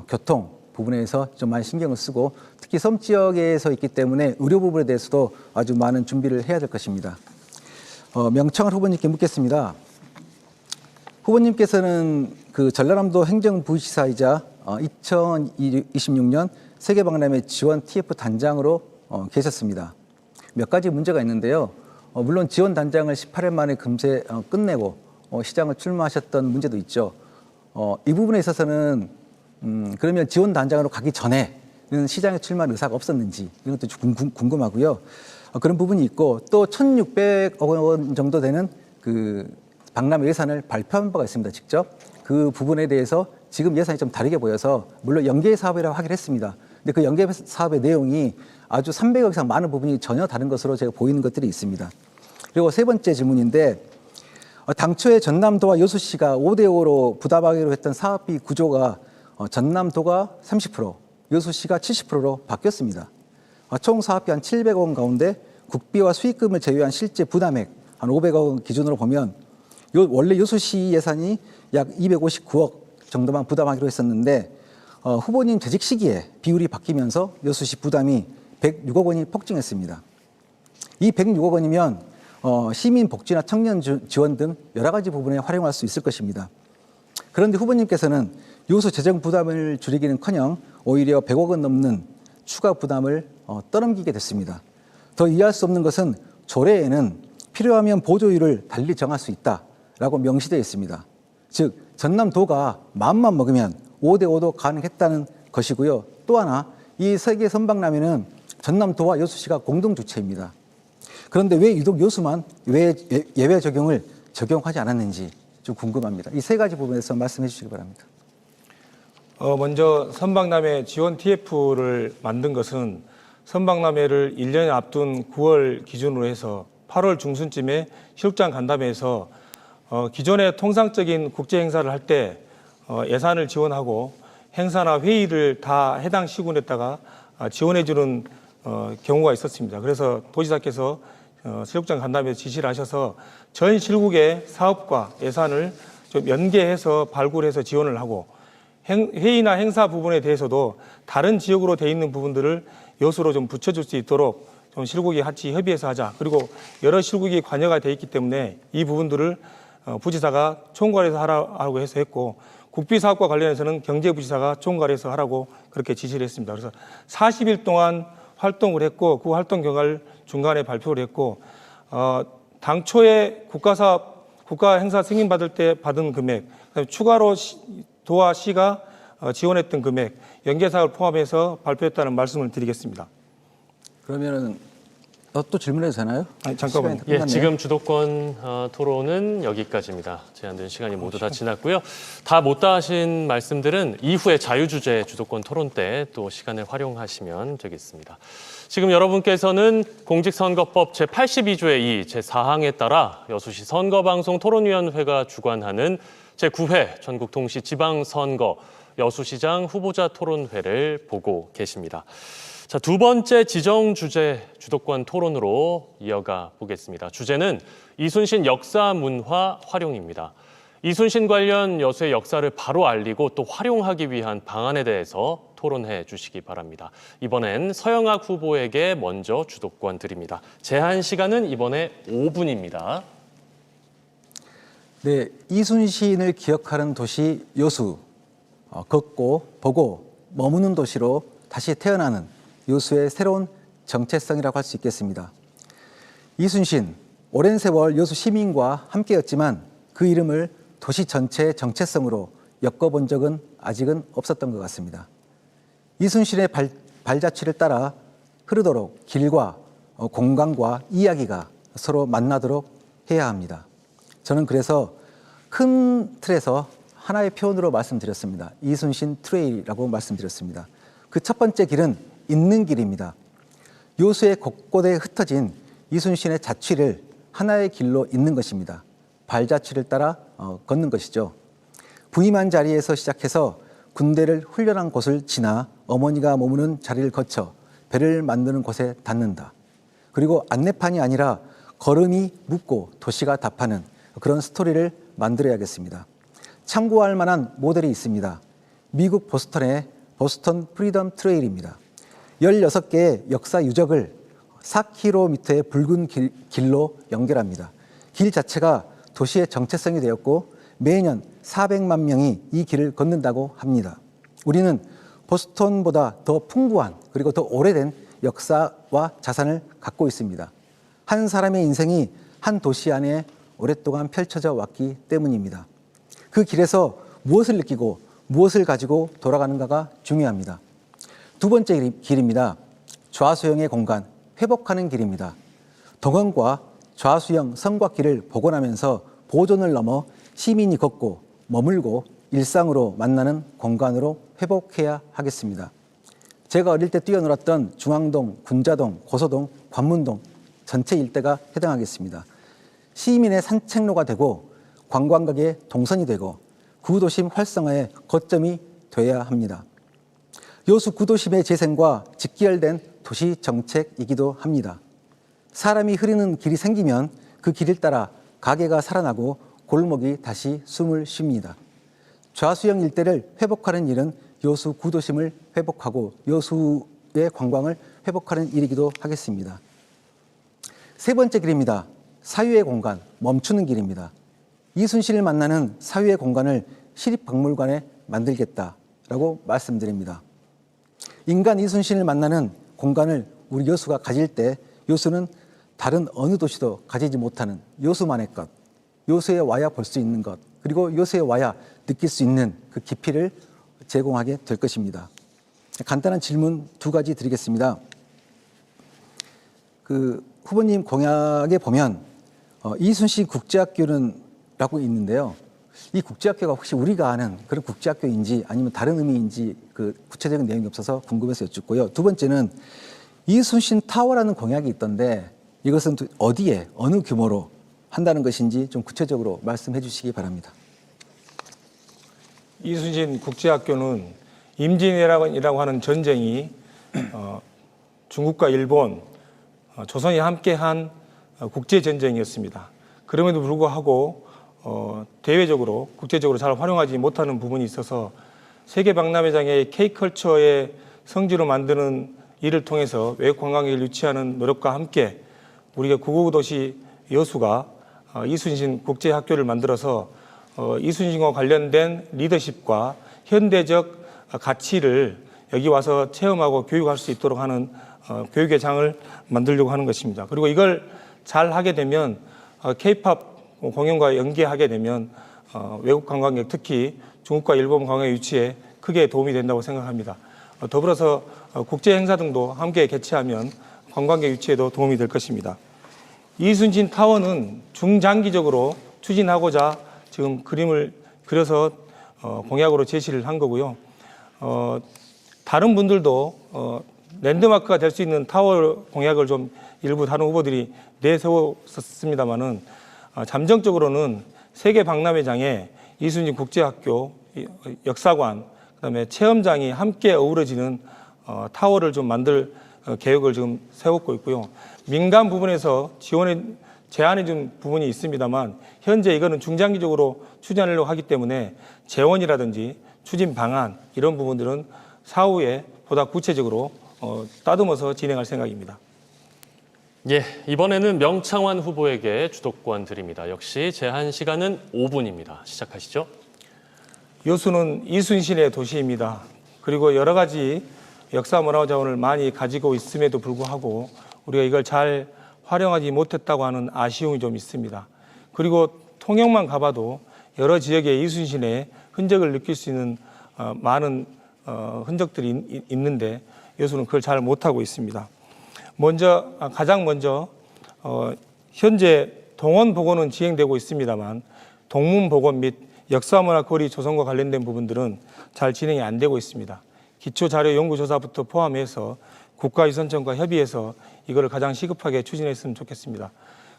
교통 부분에서 좀 많이 신경을 쓰고, 특히 섬 지역에서 있기 때문에 의료 부분에 대해서도 아주 많은 준비를 해야 될 것입니다. 명창을 후보님께 묻겠습니다. 후보님께서는 그 전라남도 행정부시사이자 2026년 세계박람회 지원 TF 단장으로 계셨습니다. 몇 가지 문제가 있는데요. 물론 지원 단장을 18일 만에 금세 끝내고 시장을 출마하셨던 문제도 있죠. 이 부분에 있어서는 그러면 지원 단장으로 가기 전에는 시장에 출마할 의사가 없었는지 이런 것도 좀 궁금하고요. 그런 부분이 있고, 또 1,600억 원 정도 되는 그 박람회 예산을 발표한 바가 있습니다. 직접 그 부분에 대해서 지금 예산이 좀 다르게 보여서 물론 연계 사업이라고 하긴 했습니다. 근데 그 연계 사업의 내용이 아주 300억 이상 많은 부분이 전혀 다른 것으로 제가 보이는 것들이 있습니다. 그리고 세 번째 질문인데 당초에 전남도와 여수시가 5대5로 부담하기로 했던 사업비 구조가 전남도가 30%, 여수시가 70%로 바뀌었습니다. 총 사업비 한 700억 원 가운데 국비와 수익금을 제외한 실제 부담액 한 500억 원 기준으로 보면 원래 여수시 예산이 약 259억 정도만 부담하기로 했었는데 후보님 재직 시기에 비율이 바뀌면서 여수시 부담이 106억 원이 폭증했습니다. 이 106억 원이면 시민 복지나 청년 지원 등 여러 가지 부분에 활용할 수 있을 것입니다. 그런데 후보님께서는 여수 재정 부담을 줄이기는커녕 오히려 100억 원 넘는 추가 부담을 떠넘기게 됐습니다. 더 이해할 수 없는 것은 조례에는 필요하면 보조율을 달리 정할 수 있다라고 명시되어 있습니다. 즉 전남도가 마음만 먹으면 5대5도 가능했다는 것이고요. 또 하나 이 세계 선박라면은 전남도와 여수시가 공동 주체입니다. 그런데 왜 유독 여수만 예외 적용을 적용하지 않았는지 좀 궁금합니다. 이 세 가지 부분에서 말씀해 주시기 바랍니다. 먼저 선박남해 지원 TF를 만든 것은 선박남해를 1년 앞둔 9월 기준으로 해서 8월 중순쯤에 실업장 간담회에서 기존의 통상적인 국제 행사를 할 때 예산을 지원하고 행사나 회의를 다 해당 시군에다가 지원해 주는 경우가 있었습니다. 그래서 도지사께서 실업장 간담회에서 지시를 하셔서 전 실국의 사업과 예산을 좀 연계해서 발굴해서 지원을 하고 회의나 행사 부분에 대해서도 다른 지역으로 돼 있는 부분들을 여수로 좀 붙여줄 수 있도록 좀 실국이 같이 협의해서 하자. 그리고 여러 실국이 관여가 돼 있기 때문에 이 부분들을 부지사가 총괄해서 하라고 해서 했고 국비사업과 관련해서는 경제부지사가 총괄해서 하라고 그렇게 지시를 했습니다. 그래서 40일 동안 활동을 했고 그 활동 결과를 중간에 발표를 했고 당초에 국가 행사 승인받을 때 받은 금액, 그다음에 추가로 도와 시가 지원했던 금액, 연계사업을 포함해서 발표했다는 말씀을 드리겠습니다. 그러면은 또 질문해도 되나요? 아니, 잠깐만요. 예, 지금 주도권 토론은 여기까지입니다. 제한된 시간이 모두 다 지났고요. 다 못다 하신 말씀들은 이후에 자유주제 주도권 토론 때 또 시간을 활용하시면 되겠습니다. 지금 여러분께서는 공직선거법 제82조의 2, 제4항에 따라 여수시 선거방송 토론위원회가 주관하는 제9회 전국동시 지방선거 여수시장 후보자 토론회를 보고 계십니다. 자, 두 번째 지정 주제 주도권 토론으로 이어가 보겠습니다. 주제는 이순신 역사 문화 활용입니다. 이순신 관련 여수의 역사를 바로 알리고 또 활용하기 위한 방안에 대해서 토론해 주시기 바랍니다. 이번엔 서영학 후보에게 먼저 주도권 드립니다. 제한 시간은 이번에 5분입니다. 네, 이순신을 기억하는 도시 여수, 걷고 보고 머무는 도시로 다시 태어나는 여수의 새로운 정체성이라고 할 수 있겠습니다. 이순신, 오랜 세월 여수 시민과 함께였지만 그 이름을 도시 전체의 정체성으로 엮어본 적은 아직은 없었던 것 같습니다. 이순신의 발자취를 따라 흐르도록 길과 공간과 이야기가 서로 만나도록 해야 합니다. 저는 그래서 큰 틀에서 하나의 표현으로 말씀드렸습니다. 이순신 트레일이라고 말씀드렸습니다. 그 첫 번째 길은 있는 길입니다. 여수의 곳곳에 흩어진 이순신의 자취를 하나의 길로 잇는 것입니다. 발자취를 따라 걷는 것이죠. 부임한 자리에서 시작해서 군대를 훈련한 곳을 지나 어머니가 머무는 자리를 거쳐 배를 만드는 곳에 닿는다. 그리고 안내판이 아니라 걸음이 묻고 도시가 답하는 그런 스토리를 만들어야겠습니다. 참고할 만한 모델이 있습니다. 미국 보스턴의 보스턴 프리덤 트레일입니다. 16개의 역사 유적을 4km의 붉은 길로 연결합니다. 길 자체가 도시의 정체성이 되었고 매년 400만 명이 이 길을 걷는다고 합니다. 우리는 보스턴보다 더 풍부한 그리고 더 오래된 역사와 자산을 갖고 있습니다. 한 사람의 인생이 한 도시 안에 오랫동안 펼쳐져 왔기 때문입니다. 그 길에서 무엇을 느끼고 무엇을 가지고 돌아가는가가 중요합니다. 두 번째 길입니다. 좌수형의 공간, 회복하는 길입니다. 동원과 좌수형 성곽길을 복원하면서 보존을 넘어 시민이 걷고 머물고 일상으로 만나는 공간으로 회복해야 하겠습니다. 제가 어릴 때 뛰어놀았던 중앙동, 군자동, 고서동, 관문동 전체 일대가 해당하겠습니다. 시민의 산책로가 되고 관광객의 동선이 되고 구도심 활성화의 거점이 돼야 합니다. 여수 구도심의 재생과 직결된 도시 정책이기도 합니다. 사람이 흐르는 길이 생기면 그 길을 따라 가게가 살아나고 골목이 다시 숨을 쉽니다. 좌수영 일대를 회복하는 일은 여수 구도심을 회복하고 여수의 관광을 회복하는 일이기도 하겠습니다. 세 번째 길입니다. 사유의 공간, 멈추는 길입니다. 이순신을 만나는 사유의 공간을 시립박물관에 만들겠다라고 말씀드립니다. 인간 이순신을 만나는 공간을 우리 여수가 가질 때 여수는 다른 어느 도시도 가지지 못하는 여수만의 것, 여수에 와야 볼 수 있는 것, 그리고 여수에 와야 느낄 수 있는 그 깊이를 제공하게 될 것입니다. 간단한 질문 두 가지 드리겠습니다. 그 후보님 공약에 보면 이순신 국제학교는 라고 있는데요. 이 국제학교가 혹시 우리가 아는 그런 국제학교인지 아니면 다른 의미인지 그 구체적인 내용이 없어서 궁금해서 여쭙고요. 두 번째는 이순신 타워라는 공약이 있던데 이것은 어디에 어느 규모로 한다는 것인지 좀 구체적으로 말씀해 주시기 바랍니다. 이순신 국제학교는 임진왜란이라고 하는 전쟁이 중국과 일본, 조선이 함께한 국제전쟁이었습니다. 그럼에도 불구하고 대외적으로 국제적으로 잘 활용하지 못하는 부분이 있어서 세계박람회장의 K컬처의 성지로 만드는 일을 통해서 외국 관광객을 유치하는 노력과 함께 우리가 구도시 여수가 이순신 국제학교를 만들어서 이순신과 관련된 리더십과 현대적 가치를 여기 와서 체험하고 교육할 수 있도록 하는 교육의 장을 만들려고 하는 것입니다. 그리고 이걸 잘 하게 되면 K-팝 공연과 연계하게 되면 외국 관광객, 특히 중국과 일본 관광객 유치에 크게 도움이 된다고 생각합니다. 더불어서 국제 행사 등도 함께 개최하면 관광객 유치에도 도움이 될 것입니다. 이순신 타워는 중장기적으로 추진하고자 지금 그림을 그려서 공약으로 제시를 한 거고요. 다른 분들도 랜드마크가 될 수 있는 타워 공약을 좀 일부 다른 후보들이 내세웠습니다만은 잠정적으로는 세계 박람회장에 이순신 국제학교, 역사관, 그다음에 체험장이 함께 어우러지는 타워를 좀 만들 계획을 지금 세우고 있고요. 민간 부분에서 제안해 준 부분이 있습니다만 현재 이거는 중장기적으로 추진하려고 하기 때문에 재원이라든지 추진 방안 이런 부분들은 사후에 보다 구체적으로 따듬어서 진행할 생각입니다. 예, 이번에는 명창환 후보에게 주도권 드립니다. 역시 제한 시간은 5분입니다. 시작하시죠. 여수는 이순신의 도시입니다. 그리고 여러 가지 역사 문화 자원을 많이 가지고 있음에도 불구하고 우리가 이걸 잘 활용하지 못했다고 하는 아쉬움이 좀 있습니다. 그리고 통영만 가봐도 여러 지역에 이순신의 흔적을 느낄 수 있는 많은 흔적들이 있는데 여수는 그걸 잘 못하고 있습니다. 가장 먼저 현재 동원 복원은 진행되고 있습니다만 동문 복원 및 역사문화 거리 조성과 관련된 부분들은 잘 진행이 안 되고 있습니다. 기초자료연구조사부터 포함해서 국가유선청과 협의해서 이거를 가장 시급하게 추진했으면 좋겠습니다.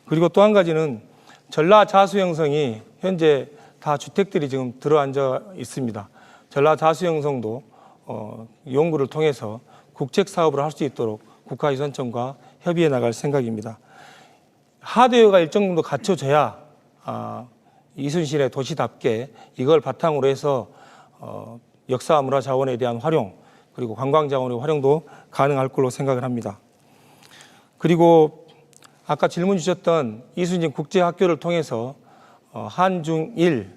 그리고 또 한 가지는 전라자수 형성이 현재 다 주택들이 지금 들어앉아 있습니다. 전라자수 형성도 연구를 통해서 국책 사업을 할 수 있도록 국가유선청과 협의해 나갈 생각입니다. 하드웨어가 일정 정도 갖춰져야 이순신의 도시답게 이걸 바탕으로 해서 역사 문화 자원에 대한 활용 그리고 관광 자원의 활용도 가능할 걸로 생각을 합니다. 그리고 아까 질문 주셨던 이순신 국제학교를 통해서 한중일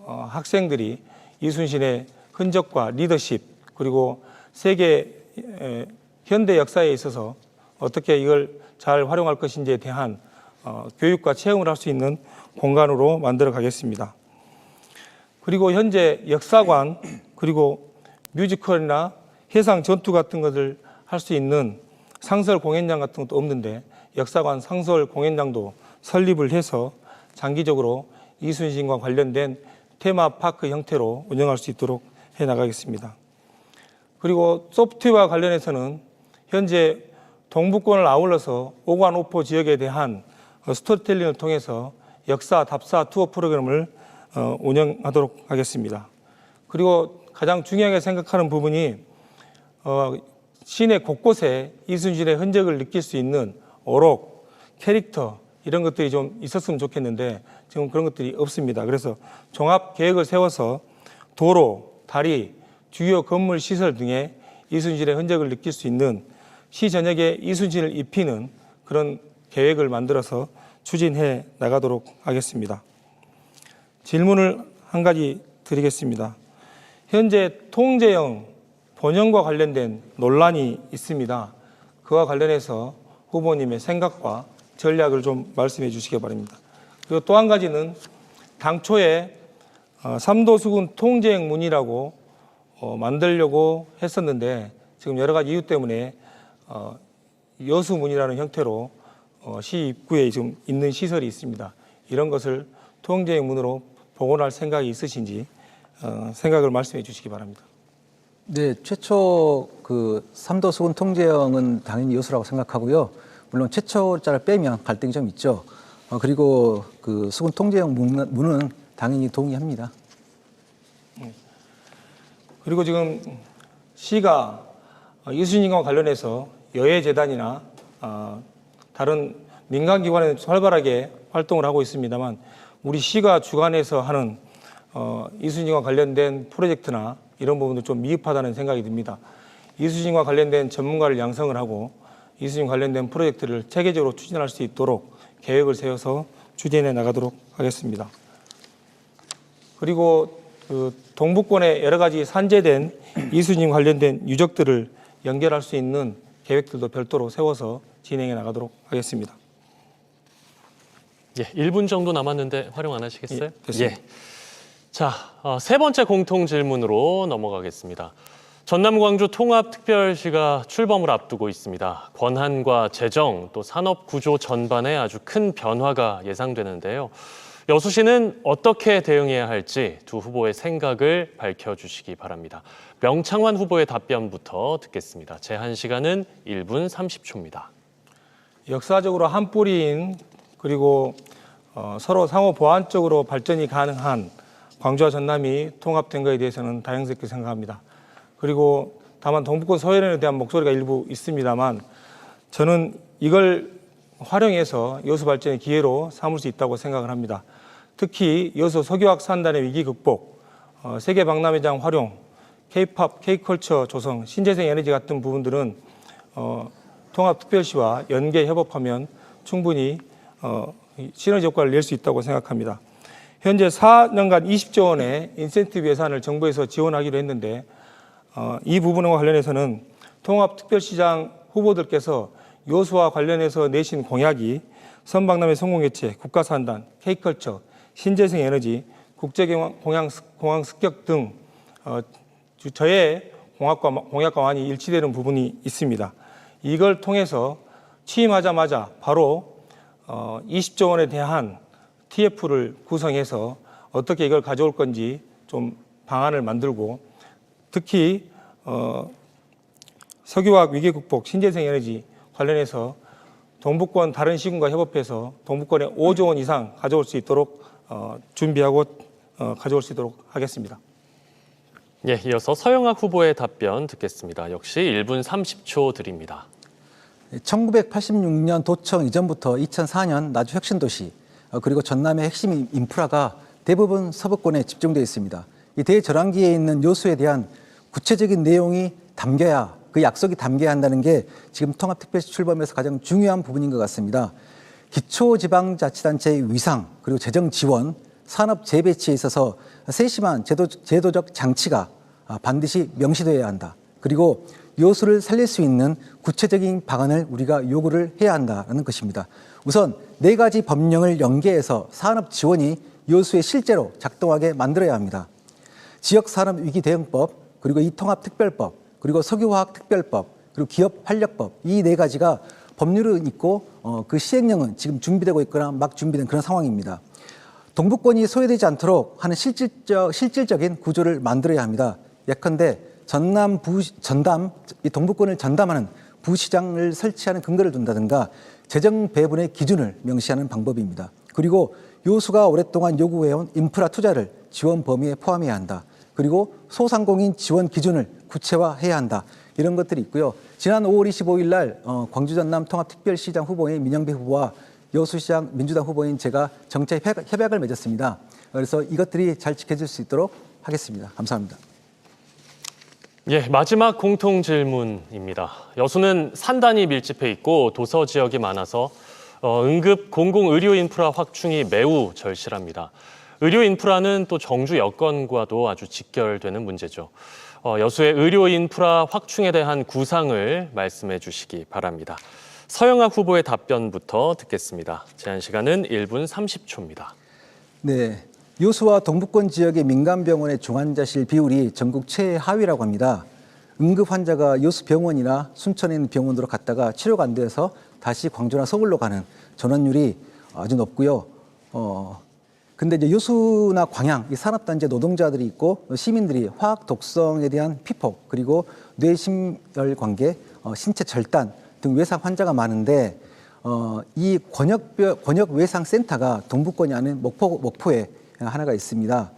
학생들이 이순신의 흔적과 리더십 그리고 세계 현대 역사에 있어서 어떻게 이걸 잘 활용할 것인지에 대한 교육과 체험을 할 수 있는 공간으로 만들어 가겠습니다. 그리고 현재 역사관 그리고 뮤지컬이나 해상 전투 같은 것을 할 수 있는 상설 공연장 같은 것도 없는데 역사관 상설 공연장도 설립을 해서 장기적으로 이순신과 관련된 테마파크 형태로 운영할 수 있도록 해나가겠습니다. 그리고 소프트웨어와 관련해서는 현재 동북권을 아울러서 오관오포 지역에 대한 스토리텔링을 통해서 역사, 답사, 투어 프로그램을 운영하도록 하겠습니다. 그리고 가장 중요하게 생각하는 부분이 시내 곳곳에 이순신의 흔적을 느낄 수 있는 어록, 캐릭터 이런 것들이 좀 있었으면 좋겠는데 지금 그런 것들이 없습니다. 그래서 종합 계획을 세워서 도로, 다리, 주요 건물 시설 등의 이순신의 흔적을 느낄 수 있는 시 전역에 이순신을 입히는 그런 계획을 만들어서 추진해 나가도록 하겠습니다. 질문을 한 가지 드리겠습니다. 현재 통제형 본형과 관련된 논란이 있습니다. 그와 관련해서 후보님의 생각과 전략을 좀 말씀해 주시기 바랍니다. 그리고 또 한 가지는 당초에 삼도수군 통제형 문이라고 만들려고 했었는데 지금 여러 가지 이유 때문에 여수문이라는 형태로 시 입구에 지금 있는 시설이 있습니다. 이런 것을 통제형 문으로 복원할 생각이 있으신지 생각을 말씀해 주시기 바랍니다. 네, 최초 그 삼도수군 통제형은 당연히 요소라고 생각하고요. 물론 최초자를 빼면 갈등이 좀 있죠. 그리고 그 수군 통제형 문은 당연히 동의합니다. 그리고 지금 시가 이순신과 관련해서 여예재단이나 다른 민간기관에 활발하게 활동을 하고 있습니다만 우리 시가 주관해서 하는 이순신과 관련된 프로젝트나 이런 부분도 좀 미흡하다는 생각이 듭니다. 이순신과 관련된 전문가를 양성을 하고 이순신 관련된 프로젝트를 체계적으로 추진할 수 있도록 계획을 세워서 추진해 나가도록 하겠습니다. 그리고 그 동북권에 여러 가지 산재된 이순신 관련된 유적들을 연결할 수 있는 계획들도 별도로 세워서 진행해 나가도록 하겠습니다. 예, 1분 정도 남았는데 활용 안 하시겠어요? 예, 됐습니다. 예. 자, 세 번째 공통 질문으로 넘어가겠습니다. 전남 광주 통합특별시가 출범을 앞두고 있습니다. 권한과 재정 또 산업 구조 전반에 아주 큰 변화가 예상되는데요. 여수시는 어떻게 대응해야 할지 두 후보의 생각을 밝혀주시기 바랍니다. 명창환 후보의 답변부터 듣겠습니다. 제한 시간은 1분 30초입니다. 역사적으로 한 뿌리인 그리고 서로 상호 보완적으로 발전이 가능한 광주와 전남이 통합된 것에 대해서는 다행스럽게 생각합니다. 그리고 다만 동북권 소외론에 대한 목소리가 일부 있습니다만 저는 이걸 활용해서 여수 발전의 기회로 삼을 수 있다고 생각을 합니다. 특히 여수 석유화학 산단의 위기 극복, 세계 박람회장 활용, K-팝, K-컬처 조성, 신재생 에너지 같은 부분들은 통합특별시와 연계 협업하면 충분히 시너지 효과를 낼 수 있다고 생각합니다. 현재 4년간 20조 원의 인센티브 예산을 정부에서 지원하기로 했는데 이 부분과 관련해서는 통합특별시장 후보들께서 여수와 관련해서 내신 공약이 선박람회 성공개최, 국가산단, K컬처, 신재생 에너지, 국제공항 습격 등 저의 공약과 많이 일치되는 부분이 있습니다. 이걸 통해서 취임하자마자 바로 20조 원에 대한 TF를 구성해서 어떻게 이걸 가져올 건지 좀 방안을 만들고 특히 석유화학 위기 극복, 신재생 에너지 관련해서 동북권 다른 시군과 협업해서 동북권에 5조 원 이상 가져올 수 있도록 준비하고 가져올 수 있도록 하겠습니다. 예, 이어서 서영학 후보의 답변 듣겠습니다. 역시 1분 30초 드립니다. 1986년 도청 이전부터 2004년 나주 혁신도시 그리고 전남의 핵심 인프라가 대부분 서부권에 집중되어 있습니다. 이 대전환기에 있는 요소에 대한 구체적인 내용이 담겨야 그 약속이 담겨야 한다는 게 지금 통합특별시 출범에서 가장 중요한 부분인 것 같습니다. 기초지방자치단체의 위상 그리고 재정 지원, 산업 재배치에 있어서 세심한 제도적 장치가 반드시 명시되어야 한다. 그리고 요소를 살릴 수 있는 구체적인 방안을 우리가 요구를 해야 한다는 것입니다. 우선 4가지 법령을 연계해서 산업 지원이 요소에 실제로 작동하게 만들어야 합니다. 지역산업위기대응법, 그리고 이통합특별법, 그리고 석유화학특별법, 그리고 기업활력법 이 4가지가 법률은 있고 그 시행령은 지금 준비되고 있거나 막 준비된 그런 상황입니다. 동북권이 소외되지 않도록 하는 실질적인 구조를 만들어야 합니다. 예컨대 전담 이 동북권을 전담하는 부시장을 설치하는 근거를 둔다든가 재정 배분의 기준을 명시하는 방법입니다. 그리고 요수가 오랫동안 요구해온 인프라 투자를 지원 범위에 포함해야 한다. 그리고 소상공인 지원 기준을 구체화해야 한다. 이런 것들이 있고요. 지난 5월 25일 날 광주 전남 통합특별시장 후보인 민영배 후보와 여수시장 민주당 후보인 제가 정책 협약을 맺었습니다. 그래서 이것들이 잘 지켜질 수 있도록 하겠습니다. 감사합니다. 예, 마지막 공통 질문입니다. 여수는 산단이 밀집해 있고 도서 지역이 많아서 응급 공공의료 인프라 확충이 매우 절실합니다. 의료 인프라는 또 정주 여건과도 아주 직결되는 문제죠. 여수의 의료 인프라 확충에 대한 구상을 말씀해 주시기 바랍니다. 서영학 후보의 답변부터 듣겠습니다. 제한 시간은 1분 30초입니다. 네, 요수와 동북권 지역의 민간병원의 중환자실 비율이 전국 최하위라고 합니다. 응급 환자가 요수 병원이나 순천에 있는 병원으로 갔다가 치료가 안 돼서 다시 광주나 서울로 가는 전원율이 아주 높고요. 근데 이제 요수나 광양 이 산업단지 노동자들이 있고 시민들이 화학 독성에 대한 피폭 그리고 뇌심혈 관계, 신체 절단 등 외상 환자가 많은데 이 권역 외상 센터가 동북권이 아닌 목포에 하나가 있습니다.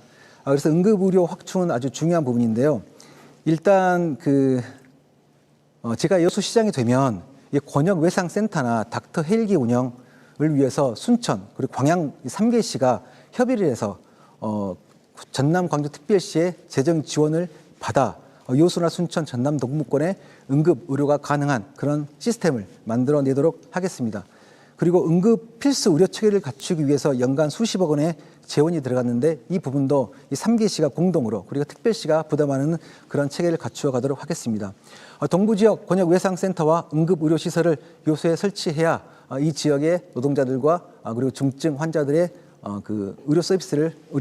그래서 응급의료 확충은 아주 중요한 부분인데요. 일단 제가 여수시장이 되면 이 권역 외상 센터나 닥터 헬기 운영을 위해서 순천 그리고 광양 3개시가 협의를 해서 전남 광주특별시의 재정 지원을 받아 요수나 순천, 전남 동북권에 응급 의료가 가능한 그런 시스템을 만들어내도록 하겠습니다. 그리고 응급 필수 의료 체계를 갖추기 위해서 연간 수십억 원의 재원이 들어갔는데 이 부분도 이 3개시가 공동으로 그리고 특별시가 부담하는 그런 체계를 갖추어 가도록 하겠습니다. 동부 지역 권역 외상센터와 응급 의료 시설을 요소에 설치해야 이 지역의 노동자들과 그리고 중증 환자들의 그 의료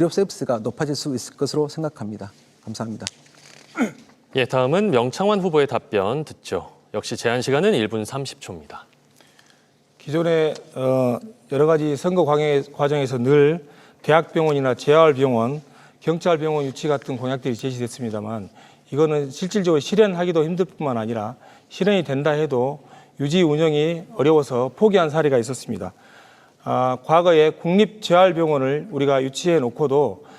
서비스가 높아질 수 있을 것으로 생각합니다. 감사합니다. 예, 다음은 명창환 후보의 답변 듣죠. 역시 제한 시간은 1분 30초입니다. 기존에 여러 가지 선거 과정에서 늘 대학병원이나 재활병원, 경찰병원 유치 같은 공약들이 제시됐습니다만 이거는 실질적으로 실현하기도 힘들 뿐만 아니라 실현이 된다 해도 유지 운영이 어려워서 포기한 사례가 있었습니다. 과거에 국립재활병원을 우리가 유치해 놓고도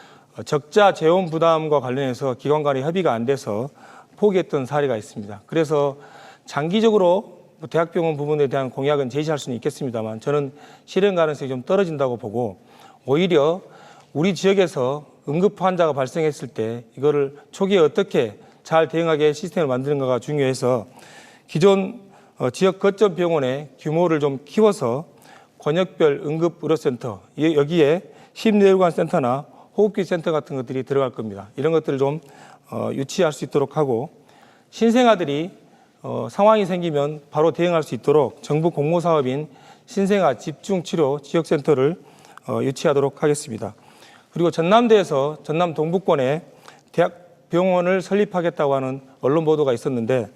적자 재원 부담과 관련해서 기관 간의 협의가 안 돼서 포기했던 사례가 있습니다. 그래서 장기적으로 대학병원 부분에 대한 공약은 제시할 수는 있겠습니다만 저는 실현 가능성이 좀 떨어진다고 보고 오히려 우리 지역에서 응급 환자가 발생했을 때 이거를 초기에 어떻게 잘 대응하게 시스템을 만드는가가 중요해서 기존 지역 거점 병원의 규모를 좀 키워서 권역별 응급의료센터 여기에 심뇌혈관센터나 호흡기 센터 같은 것들이 들어갈 겁니다. 이런 것들을 좀 유치할 수 있도록 하고 신생아들이 상황이 생기면 바로 대응할 수 있도록 정부 공모사업인 신생아 집중치료 지역센터를 유치하도록 하겠습니다. 그리고 전남대에서 전남 동북권에 대학병원을 설립하겠다고 하는 언론 보도가 있었는데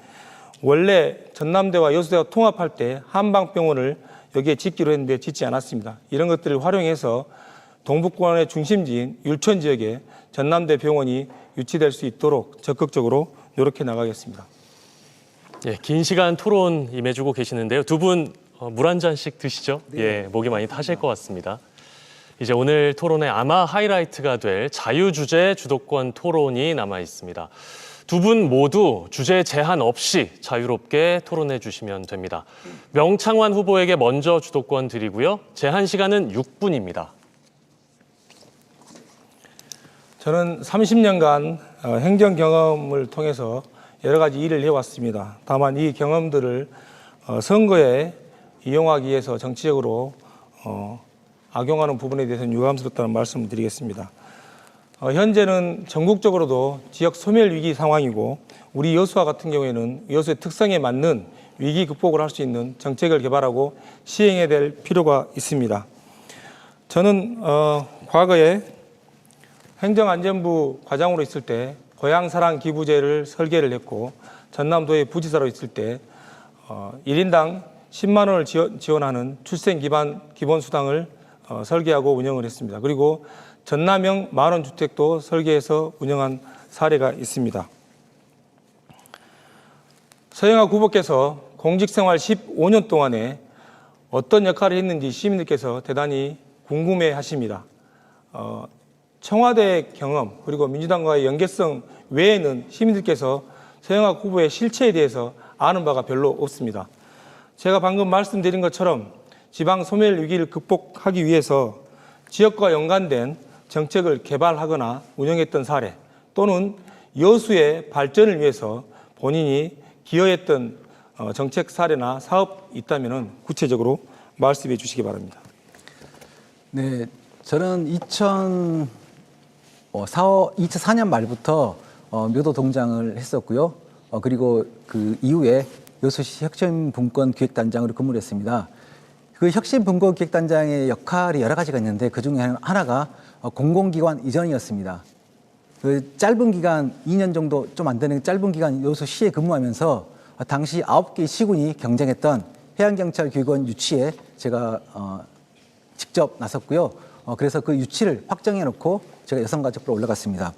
원래 전남대와 여수대가 통합할 때 한방병원을 여기에 짓기로 했는데 짓지 않았습니다. 이런 것들을 활용해서 동북권의 중심지인 율천 지역에 전남대 병원이 유치될 수 있도록 적극적으로 노력해 나가겠습니다. 예, 긴 시간 토론 임해주고 계시는데요. 두 분 물 한 잔씩 드시죠? 네. 예, 목이 많이 타실 것 같습니다. 이제 오늘 토론의 아마 하이라이트가 될 자유주제 주도권 토론이 남아 있습니다. 두 분 모두 주제 제한 없이 자유롭게 토론해 주시면 됩니다. 명창환 후보에게 먼저 주도권 드리고요. 제한 시간은 6분입니다. 저는 30년간 행정 경험을 통해서 여러 가지 일을 해왔습니다. 다만 이 경험들을 선거에 이용하기 위해서 정치적으로 악용하는 부분에 대해서는 유감스럽다는 말씀을 드리겠습니다. 현재는 전국적으로도 지역 소멸 위기 상황이고 우리 여수와 같은 경우에는 여수의 특성에 맞는 위기 극복을 할 수 있는 정책을 개발하고 시행해야 될 필요가 있습니다. 저는 과거에 행정안전부 과장으로 있을 때 고향사랑 기부제를 설계를 했고 전남도의 부지사로 있을 때 1인당 10만 원을 지원하는 출생 기본수당을 설계하고 운영을 했습니다. 그리고 전남형 만원주택도 설계해서 운영한 사례가 있습니다. 서영학 후보께서 공직생활 15년 동안에 어떤 역할을 했는지 시민들께서 대단히 궁금해 하십니다. 청와대 경험 그리고 민주당과의 연계성 외에는 시민들께서 서영학 후보의 실체에 대해서 아는 바가 별로 없습니다. 제가 방금 말씀드린 것처럼 지방 소멸 위기를 극복하기 위해서 지역과 연관된 정책을 개발하거나 운영했던 사례 또는 여수의 발전을 위해서 본인이 기여했던 정책 사례나 사업 있다면 구체적으로 말씀해 주시기 바랍니다. 네, 저는 2004년 말부터 묘도 동장을 했었고요. 그리고 그 이후에 여수시 혁신분권기획단장으로 근무를 했습니다. 그 혁신분권기획단장의 역할이 여러 가지가 있는데 그 중에 하나가 공공기관 이전이었습니다. 그 짧은 기간, 2년 정도 좀 안 되는 짧은 기간 여수시에 근무하면서 당시 9개 시군이 경쟁했던 해양경찰교육원 유치에 제가 직접 나섰고요. 그래서 그 유치를 확정해 놓고 제가 여성가족부로 올라갔습니다.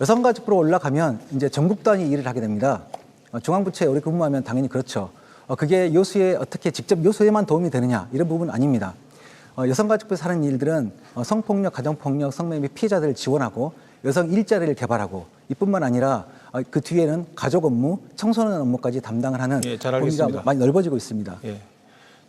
여성가족부로 올라가면 이제 전국 단위 일을 하게 됩니다. 중앙부처에 오래 근무하면 당연히 그렇죠. 그게 여수에 어떻게 직접 여수에만 도움이 되느냐 이런 부분은 아닙니다. 여성가족부에서 하는 일들은 성폭력, 가정폭력, 성매매 피해자들을 지원하고 여성 일자리를 개발하고 이뿐만 아니라 그 뒤에는 가족 업무, 청소년 업무까지 담당을 하는 잘 알겠습니다. 범위가 많이 넓어지고 있습니다. 예.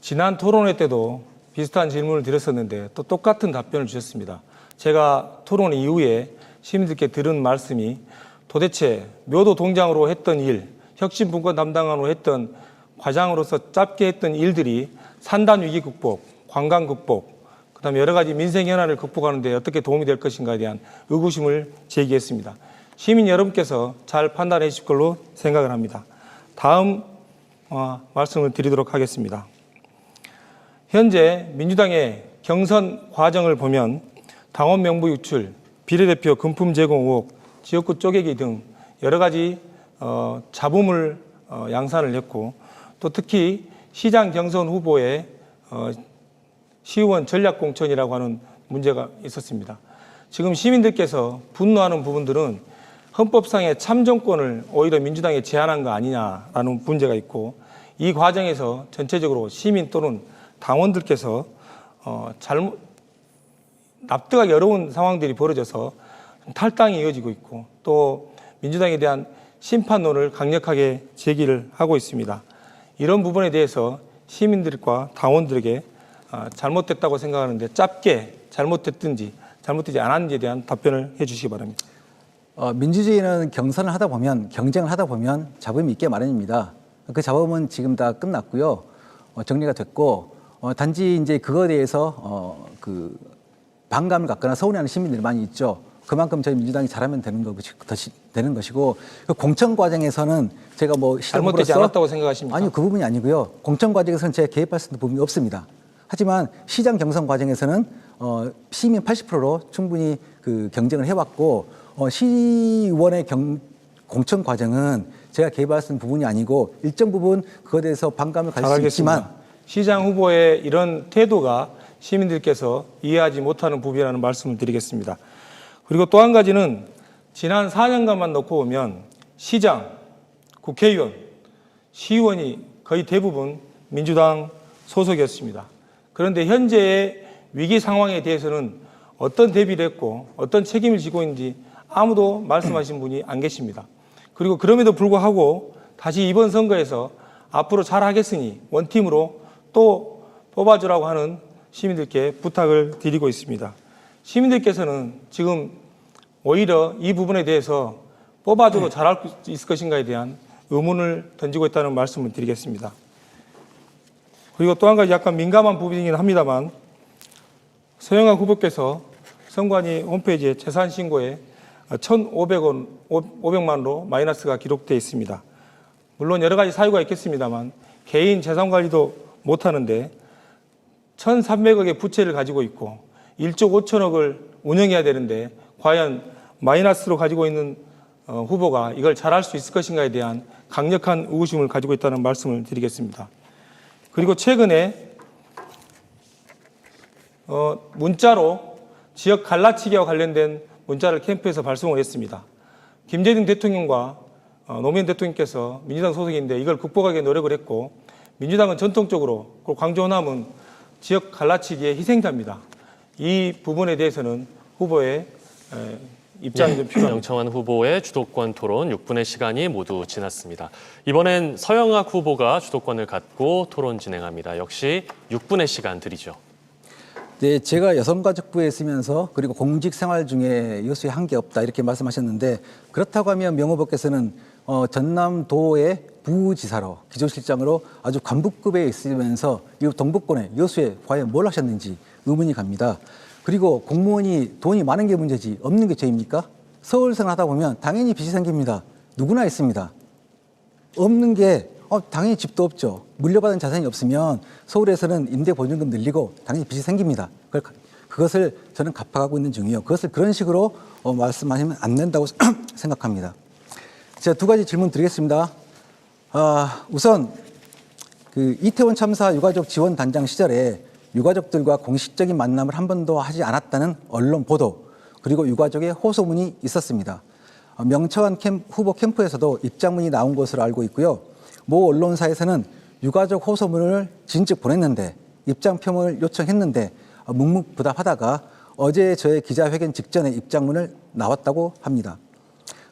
지난 토론회 때도 비슷한 질문을 드렸었는데 또 똑같은 답변을 주셨습니다. 제가 토론 이후에 시민들께 들은 말씀이 도대체 묘도 동장으로 했던 일, 혁신분권 담당으로 했던 과장으로서 짧게 했던 일들이 산단 위기 극복, 관광 극복, 그다음에 여러 가지 민생 현안을 극복하는 데 어떻게 도움이 될 것인가에 대한 의구심을 제기했습니다. 시민 여러분께서 잘 판단해 주실 걸로 생각을 합니다. 다음 말씀을 드리도록 하겠습니다. 현재 민주당의 경선 과정을 보면 당원 명부 유출, 비례대표 금품 제공 의혹, 지역구 쪼개기 등 여러 가지 잡음을 양산을 했고 또 특히 시장 경선 후보의 시의원 전략공천이라고 하는 문제가 있었습니다. 지금 시민들께서 분노하는 부분들은 헌법상의 참정권을 오히려 민주당에 제한한 거 아니냐라는 문제가 있고 이 과정에서 전체적으로 시민 또는 당원들께서 잘못 납득하기 어려운 상황들이 벌어져서 탈당이 이어지고 있고 또 민주당에 대한 심판론을 강력하게 제기를 하고 있습니다. 이런 부분에 대해서 시민들과 당원들에게 잘못됐다고 생각하는데 짧게 잘못됐든지 잘못되지 않았는지에 대한 답변을 해 주시기 바랍니다. 민주주의는 경선을 하다 보면 경쟁을 하다 보면 잡음이 있게 마련입니다. 그 잡음은 지금 다 끝났고요. 정리가 됐고 단지 이제 그거에 대해서 그 반감을 갖거나 서운해하는 시민들이 많이 있죠. 그만큼 저희 민주당이 잘하면 되는 것이고 그 공천 과정에서는 제가 뭐 잘못되지 않았다고 생각하십니까? 아니요, 그 부분이 아니고요. 공천 과정에서는 제가 개입할 수 있는 부분이 없습니다. 하지만 시장 경선 과정에서는 시민 80%로 충분히 그 경쟁을 해왔고 시의원의 공천 과정은 제가 개입할 수 있는 부분이 아니고 일정 부분 그것에 대해서 반감을 가질 수 있지만 시장 후보의 이런 태도가 시민들께서 이해하지 못하는 부분이라는 말씀을 드리겠습니다. 그리고 또 한 가지는 지난 4년간만 놓고 보면 시장, 국회의원, 시의원이 거의 대부분 민주당 소속이었습니다. 그런데 현재의 위기 상황에 대해서는 어떤 대비를 했고 어떤 책임을 지고 있는지 아무도 말씀하신 분이 안 계십니다. 그리고 그럼에도 불구하고 다시 이번 선거에서 앞으로 잘하겠으니 원팀으로 또 뽑아주라고 하는 시민들께 부탁을 드리고 있습니다. 시민들께서는 지금 오히려 이 부분에 대해서 뽑아줘도 잘할 수 있을 것인가에 대한 의문을 던지고 있다는 말씀을 드리겠습니다. 그리고 또 한 가지 약간 민감한 부분이긴 합니다만 서영학 후보께서 선관위 홈페이지에 재산 신고에 1,500만 원으로 마이너스가 기록되어 있습니다. 물론 여러 가지 사유가 있겠습니다만 개인 재산 관리도 못하는데 1,300억의 부채를 가지고 있고 1조 5천억을 운영해야 되는데 과연 마이너스로 가지고 있는 후보가 이걸 잘할 수 있을 것인가에 대한 강력한 의구심을 가지고 있다는 말씀을 드리겠습니다. 그리고 최근에 문자로 지역 갈라치기와 관련된 문자를 캠프에서 발송을 했습니다. 김대중 대통령과 노무현 대통령께서 민주당 소속인데 이걸 극복하기 노력을 했고, 민주당은 전통적으로 광주 호남은 지역 갈라치기의 희생자입니다. 이 부분에 대해서는 후보의 입장이 좀 필요합니다. 명청환 후보의 주도권 토론 6분의 시간이 모두 지났습니다. 이번엔 서영학 후보가 주도권을 갖고 토론 진행합니다. 역시 6분의 시간 드리죠. 네, 제가 여성가족부에 있으면서 그리고 공직 생활 중에 여수에 한 게 없다 이렇게 말씀하셨는데, 그렇다고 하면 명 후보께서는 전남도의 부지사로 기조실장으로 아주 간부급에 있으면서 이 동북권에 여수에 과연 뭘 하셨는지 의문이 갑니다. 그리고 공무원이 돈이 많은 게 문제지 없는 게 죄입니까? 서울 생활하다 보면 당연히 빚이 생깁니다. 누구나 있습니다. 없는 게 당연히 집도 없죠. 물려받은 자산이 없으면 서울에서는 임대보증금 늘리고 당연히 빚이 생깁니다. 그것을 저는 갚아가고 있는 중이에요. 그것을 그런 식으로 말씀하시면 안 된다고 생각합니다. 제가 두 가지 질문 드리겠습니다. 우선 그 이태원 참사 유가족 지원 단장 시절에 유가족들과 공식적인 만남을 한 번도 하지 않았다는 언론 보도, 그리고 유가족의 호소문이 있었습니다. 명청환 후보 캠프에서도 입장문이 나온 것으로 알고 있고요. 모 언론사에서는 유가족 호소문을 진즉 보냈는데, 입장 표명을 요청했는데 묵묵부답하다가 어제 저의 기자회견 직전에 입장문을 나왔다고 합니다.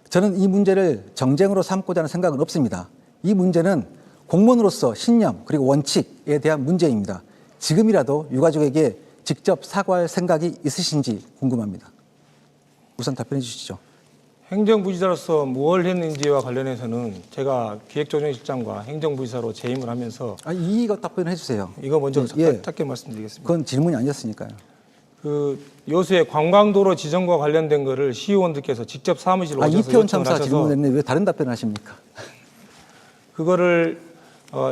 저는 이 문제를 정쟁으로 삼고자 하는 생각은 없습니다. 이 문제는 공무원으로서 신념 그리고 원칙에 대한 문제입니다. 지금이라도 유가족에게 직접 사과할 생각이 있으신지 궁금합니다. 우선 답변해 주시죠. 행정부지사로서 무엇을 했는지와 관련해서는 제가 기획조정실장과 행정부지사로 재임을 하면서 이거 답변해 주세요. 이거 먼저 예. 짧게 말씀드리겠습니다. 그건 질문이 아니었으니까요. 그 여수의 관광도로 지정과 관련된 거를 시의원들께서 직접 사무실로 오셔서 이태원 요청을 참사 하셔서 질문했는데 왜 다른 답변을 하십니까? 그거를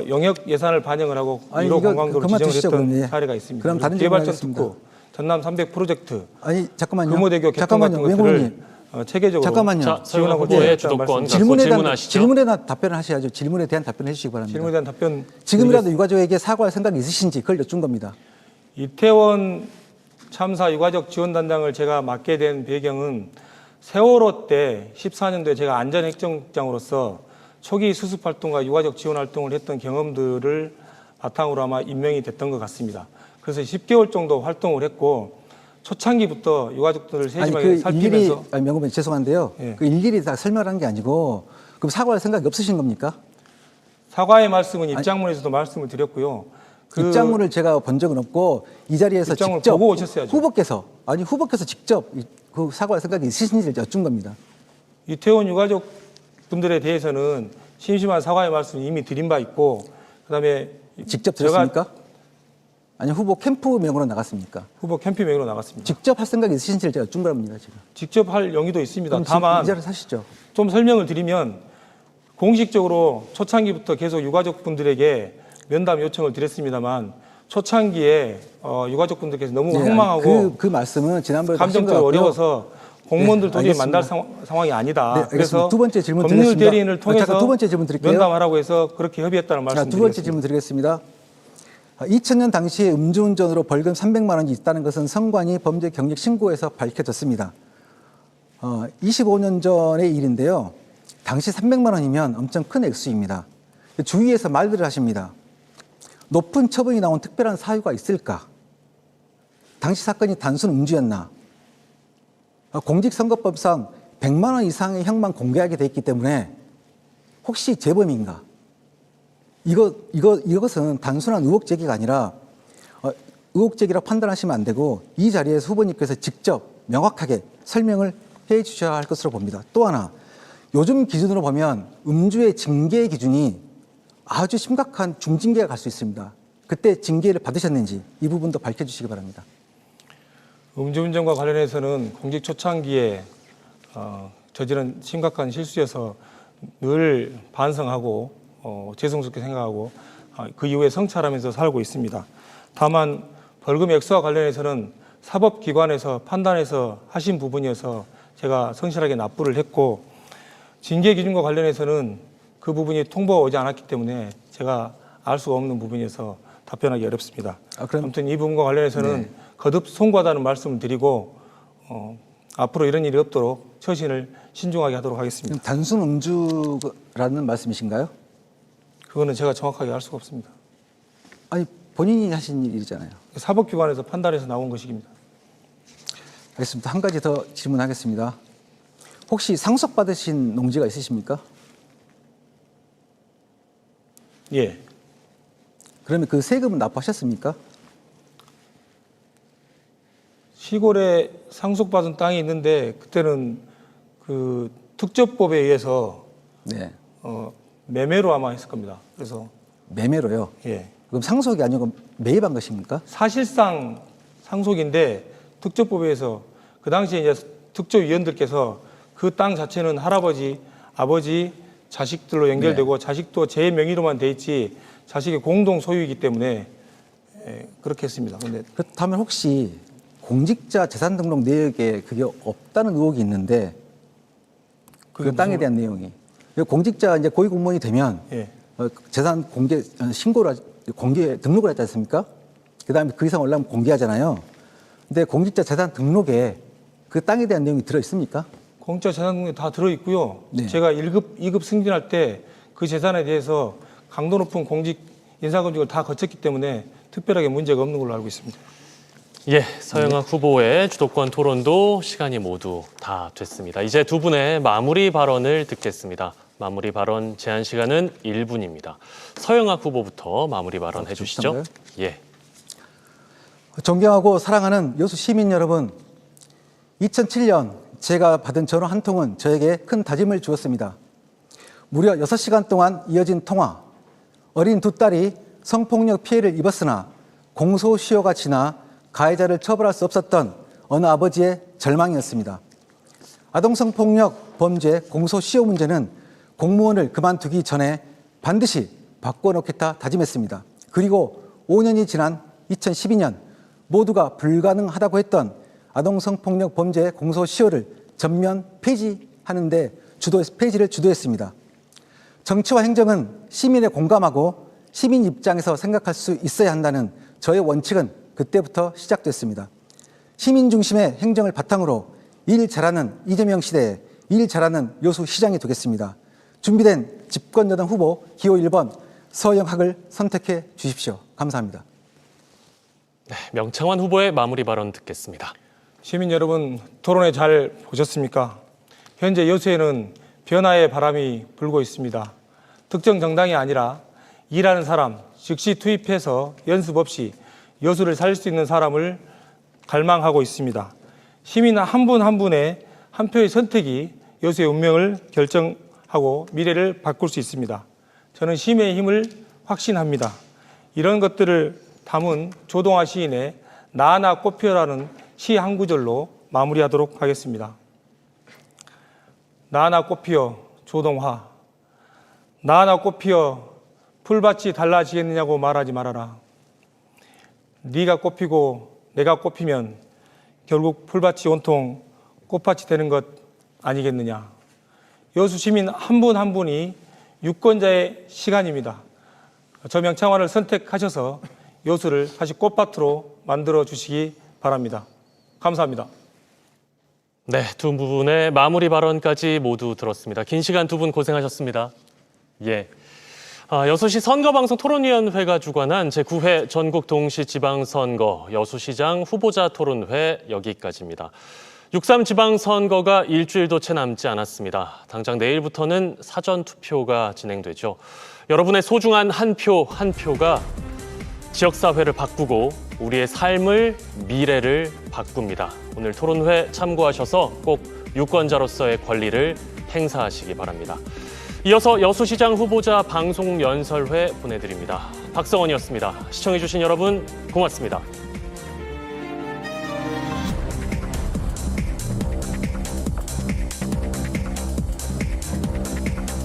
영역 예산을 반영을 하고 아니, 1호 이거 관광도로 그만 지정을 주시죠, 했던 그럼. 예. 사례가 있습니다. 그럼 다른 개발전 질문 특구, 전남 300 프로젝트, 아니 잠깐만요. 금호대교 개통 같은 것들을 외국인님. 체계적으로 잠깐만요. 자, 서영학 지원하고 후보의 있다는 주도권 말씀. 갖고 질문하시죠. 질문에 대한 답변을 하셔야죠. 질문에 대한 답변을 해주시기 바랍니다. 질문에 대한 답변 지금이라도 유가족에게 사과할 생각이 있으신지 그걸 여쭌 겁니다. 이태원 참사 유가족 지원단장을 제가 맡게 된 배경은 세월호 때 14년도에 제가 안전행정장으로서 초기 수습 활동과 유가족 지원 활동을 했던 경험들을 바탕으로 아마 임명이 됐던 것 같습니다. 그래서 10개월 정도 활동을 했고 초창기부터 유가족들을 세심하게 살피면서 명호변 죄송한데요. 예. 그 일일이 다 설명하는 게 아니고 그럼 사과할 생각이 없으신 겁니까? 사과의 말씀은 입장문에서도 말씀을 드렸고요. 그 입장문을 제가 본 적은 없고 이 자리에서 입장을 직접 보고 오셨어야죠. 후보께서 직접 그 사과할 생각이 있으신지를 여쭌 겁니다. 이태원 유가족 분들에 대해서는 심심한 사과의 말씀 이미 드린 바 있고, 그다음에 직접 제가 들었습니까? 아니 후보 캠프명으로 나갔습니까? 후보 캠핑명으로 나갔습니다. 직접 할 생각이 있으신지를 제가 여쭌 겁니다. 지금. 직접 할 용의도 있습니다. 그럼 다만 이 자리에서 하시죠. 좀 설명을 드리면 공식적으로 초창기부터 계속 유가족분들에게 면담 요청을 드렸습니다만 초창기에 유가족분들께서 너무 황망하고 그 말씀은 지난번에 감정적으로 어려워서 공무원들 도저히 알겠습니다. 만날 상황이 아니다. 네, 그래서 알겠습니다. 두 번째 질문 법률 드리겠습니다. 대리인을 통해서 잠깐 두 번째 질문 드릴게요. 면담하라고 해서 그렇게 협의했다는 말씀 두 번째 질문 드리겠습니다. 2000년 당시에 음주운전으로 벌금 300만 원이 있다는 것은 성관이 범죄 경력 신고에서 밝혀졌습니다. 25년 전의 일인데요. 당시 300만 원이면 엄청 큰 액수입니다. 주위에서 말들을 하십니다. 높은 처분이 나온 특별한 사유가 있을까? 당시 사건이 단순 음주였나? 공직선거법상 100만 원 이상의 형만 공개하게 돼 있기 때문에 혹시 재범인가? 이것은 단순한 의혹 제기가 아니라 의혹 제기라고 판단하시면 안 되고 이 자리에서 후보님께서 직접 명확하게 설명을 해 주셔야 할 것으로 봅니다. 또 하나, 요즘 기준으로 보면 음주의 징계 기준이 아주 심각한 중징계가 갈 수 있습니다. 그때 징계를 받으셨는지 이 부분도 밝혀주시기 바랍니다. 음주운전과 관련해서는 공직 초창기에 저지른 심각한 실수여서 늘 반성하고 죄송스럽게 생각하고 그 이후에 성찰하면서 살고 있습니다. 다만 벌금 액수와 관련해서는 사법기관에서 판단해서 하신 부분이어서 제가 성실하게 납부를 했고 징계 기준과 관련해서는 그 부분이 통보가 오지 않았기 때문에 제가 알 수가 없는 부분이어서 답변하기 어렵습니다. 그럼 아무튼 이 부분과 관련해서는 거듭 송구하다는 말씀을 드리고 앞으로 이런 일이 없도록 처신을 신중하게 하도록 하겠습니다. 그럼 단순 음주라는 말씀이신가요? 그거는 제가 정확하게 알 수가 없습니다. 아니 본인이 하신 일이잖아요. 사법기관에서 판단해서 나온 것입니다. 알겠습니다. 한 가지 더 질문하겠습니다. 혹시 상속받으신 농지가 있으십니까? 예. 그러면 그 세금은 납부하셨습니까? 시골에 상속받은 땅이 있는데 그때는 그 특조법에 의해서 네. 매매로 아마 했을 겁니다. 그래서 매매로요. 예. 그럼 상속이 아니고 매입한 것입니까? 사실상 상속인데 특조법에 의해서 그 당시에 이제 특조위원들께서 그 땅 자체는 할아버지, 아버지, 자식들로 연결되고 자식도 제 명의로만 돼 있지 자식의 공동 소유이기 때문에 그렇게 했습니다. 근데 그렇다면 혹시 공직자 재산 등록 내역에 그게 없다는 의혹이 있는데 그 그게 땅에 대한 내용이 공직자 이제 고위 공무원이 되면 예. 재산 공개 신고를 공개 등록을 했지 않습니까? 그다음에 그 이상 올라면 공개하잖아요. 근데 공직자 재산 등록에 그 땅에 대한 내용이 들어 있습니까? 공짜 재산 등록에 다 들어 있고요. 네. 제가 1급, 2급 승진할 때 그 재산에 대해서 강도 높은 공직 인사검증을 다 거쳤기 때문에 특별하게 문제가 없는 걸로 알고 있습니다. 예, 서영학 후보의 주도권 토론도 시간이 모두 다 됐습니다. 이제 두 분의 마무리 발언을 듣겠습니다. 마무리 발언 제한 시간은 1분입니다. 서영학 후보부터 마무리 발언 해주시죠. 예. 존경하고 사랑하는 여수 시민 여러분, 2007년 제가 받은 전화 한 통은 저에게 큰 다짐을 주었습니다. 무려 6시간 동안 이어진 통화, 어린 두 딸이 성폭력 피해를 입었으나 공소시효가 지나 가해자를 처벌할 수 없었던 어느 아버지의 절망이었습니다. 아동성폭력 범죄 공소시효 문제는 공무원을 그만두기 전에 반드시 바꿔놓겠다 다짐했습니다. 그리고 5년이 지난 2012년 모두가 불가능하다고 했던 아동성폭력 범죄 공소시효를 전면 폐지하는데 폐지를 주도했습니다. 정치와 행정은 시민에 공감하고 시민 입장에서 생각할 수 있어야 한다는 저의 원칙은 그때부터 시작됐습니다. 시민 중심의 행정을 바탕으로 일 잘하는 이재명 시대에 일 잘하는 여수시장이 되겠습니다. 준비된 집권여당 후보 기호 1번 서영학을 선택해 주십시오. 감사합니다. 네, 명창환 후보의 마무리 발언 듣겠습니다. 시민 여러분, 토론회 잘 보셨습니까? 현재 여수에는 변화의 바람이 불고 있습니다. 특정 정당이 아니라 일하는 사람, 즉시 투입해서 연습 없이 여수를 살릴 수 있는 사람을 갈망하고 있습니다. 시민 한 분 한 분의 한 표의 선택이 여수의 운명을 결정하고 미래를 바꿀 수 있습니다. 저는 시민의 힘을 확신합니다. 이런 것들을 담은 조동화 시인의 나나 꽃피어라는 시 한 구절로 마무리하도록 하겠습니다. 나나 꽃피어 조동화, 나나 꽃피어 풀밭이 달라지겠느냐고 말하지 말아라. 네가 꽃피고 내가 꽃피면 결국 풀밭이 온통 꽃밭이 되는 것 아니겠느냐. 여수 시민 한 분 한 분이 유권자의 시간입니다. 저 명창환을 선택하셔서 여수를 다시 꽃밭으로 만들어 주시기 바랍니다. 감사합니다. 네, 두 분의 마무리 발언까지 모두 들었습니다. 긴 시간 두 분 고생하셨습니다. 예. 여수시 선거방송 토론위원회가 주관한 제9회 전국 동시지방선거 여수시장 후보자 토론회 여기까지입니다. 6.3 지방선거가 일주일도 채 남지 않았습니다. 당장 내일부터는 사전투표가 진행되죠. 여러분의 소중한 한 표 한 표가 지역사회를 바꾸고 우리의 삶을, 미래를 바꿉니다. 오늘 토론회 참고하셔서 꼭 유권자로서의 권리를 행사하시기 바랍니다. 이어서 여수시장 후보자 방송 연설회 보내드립니다. 박성원이었습니다. 시청해주신 여러분 고맙습니다.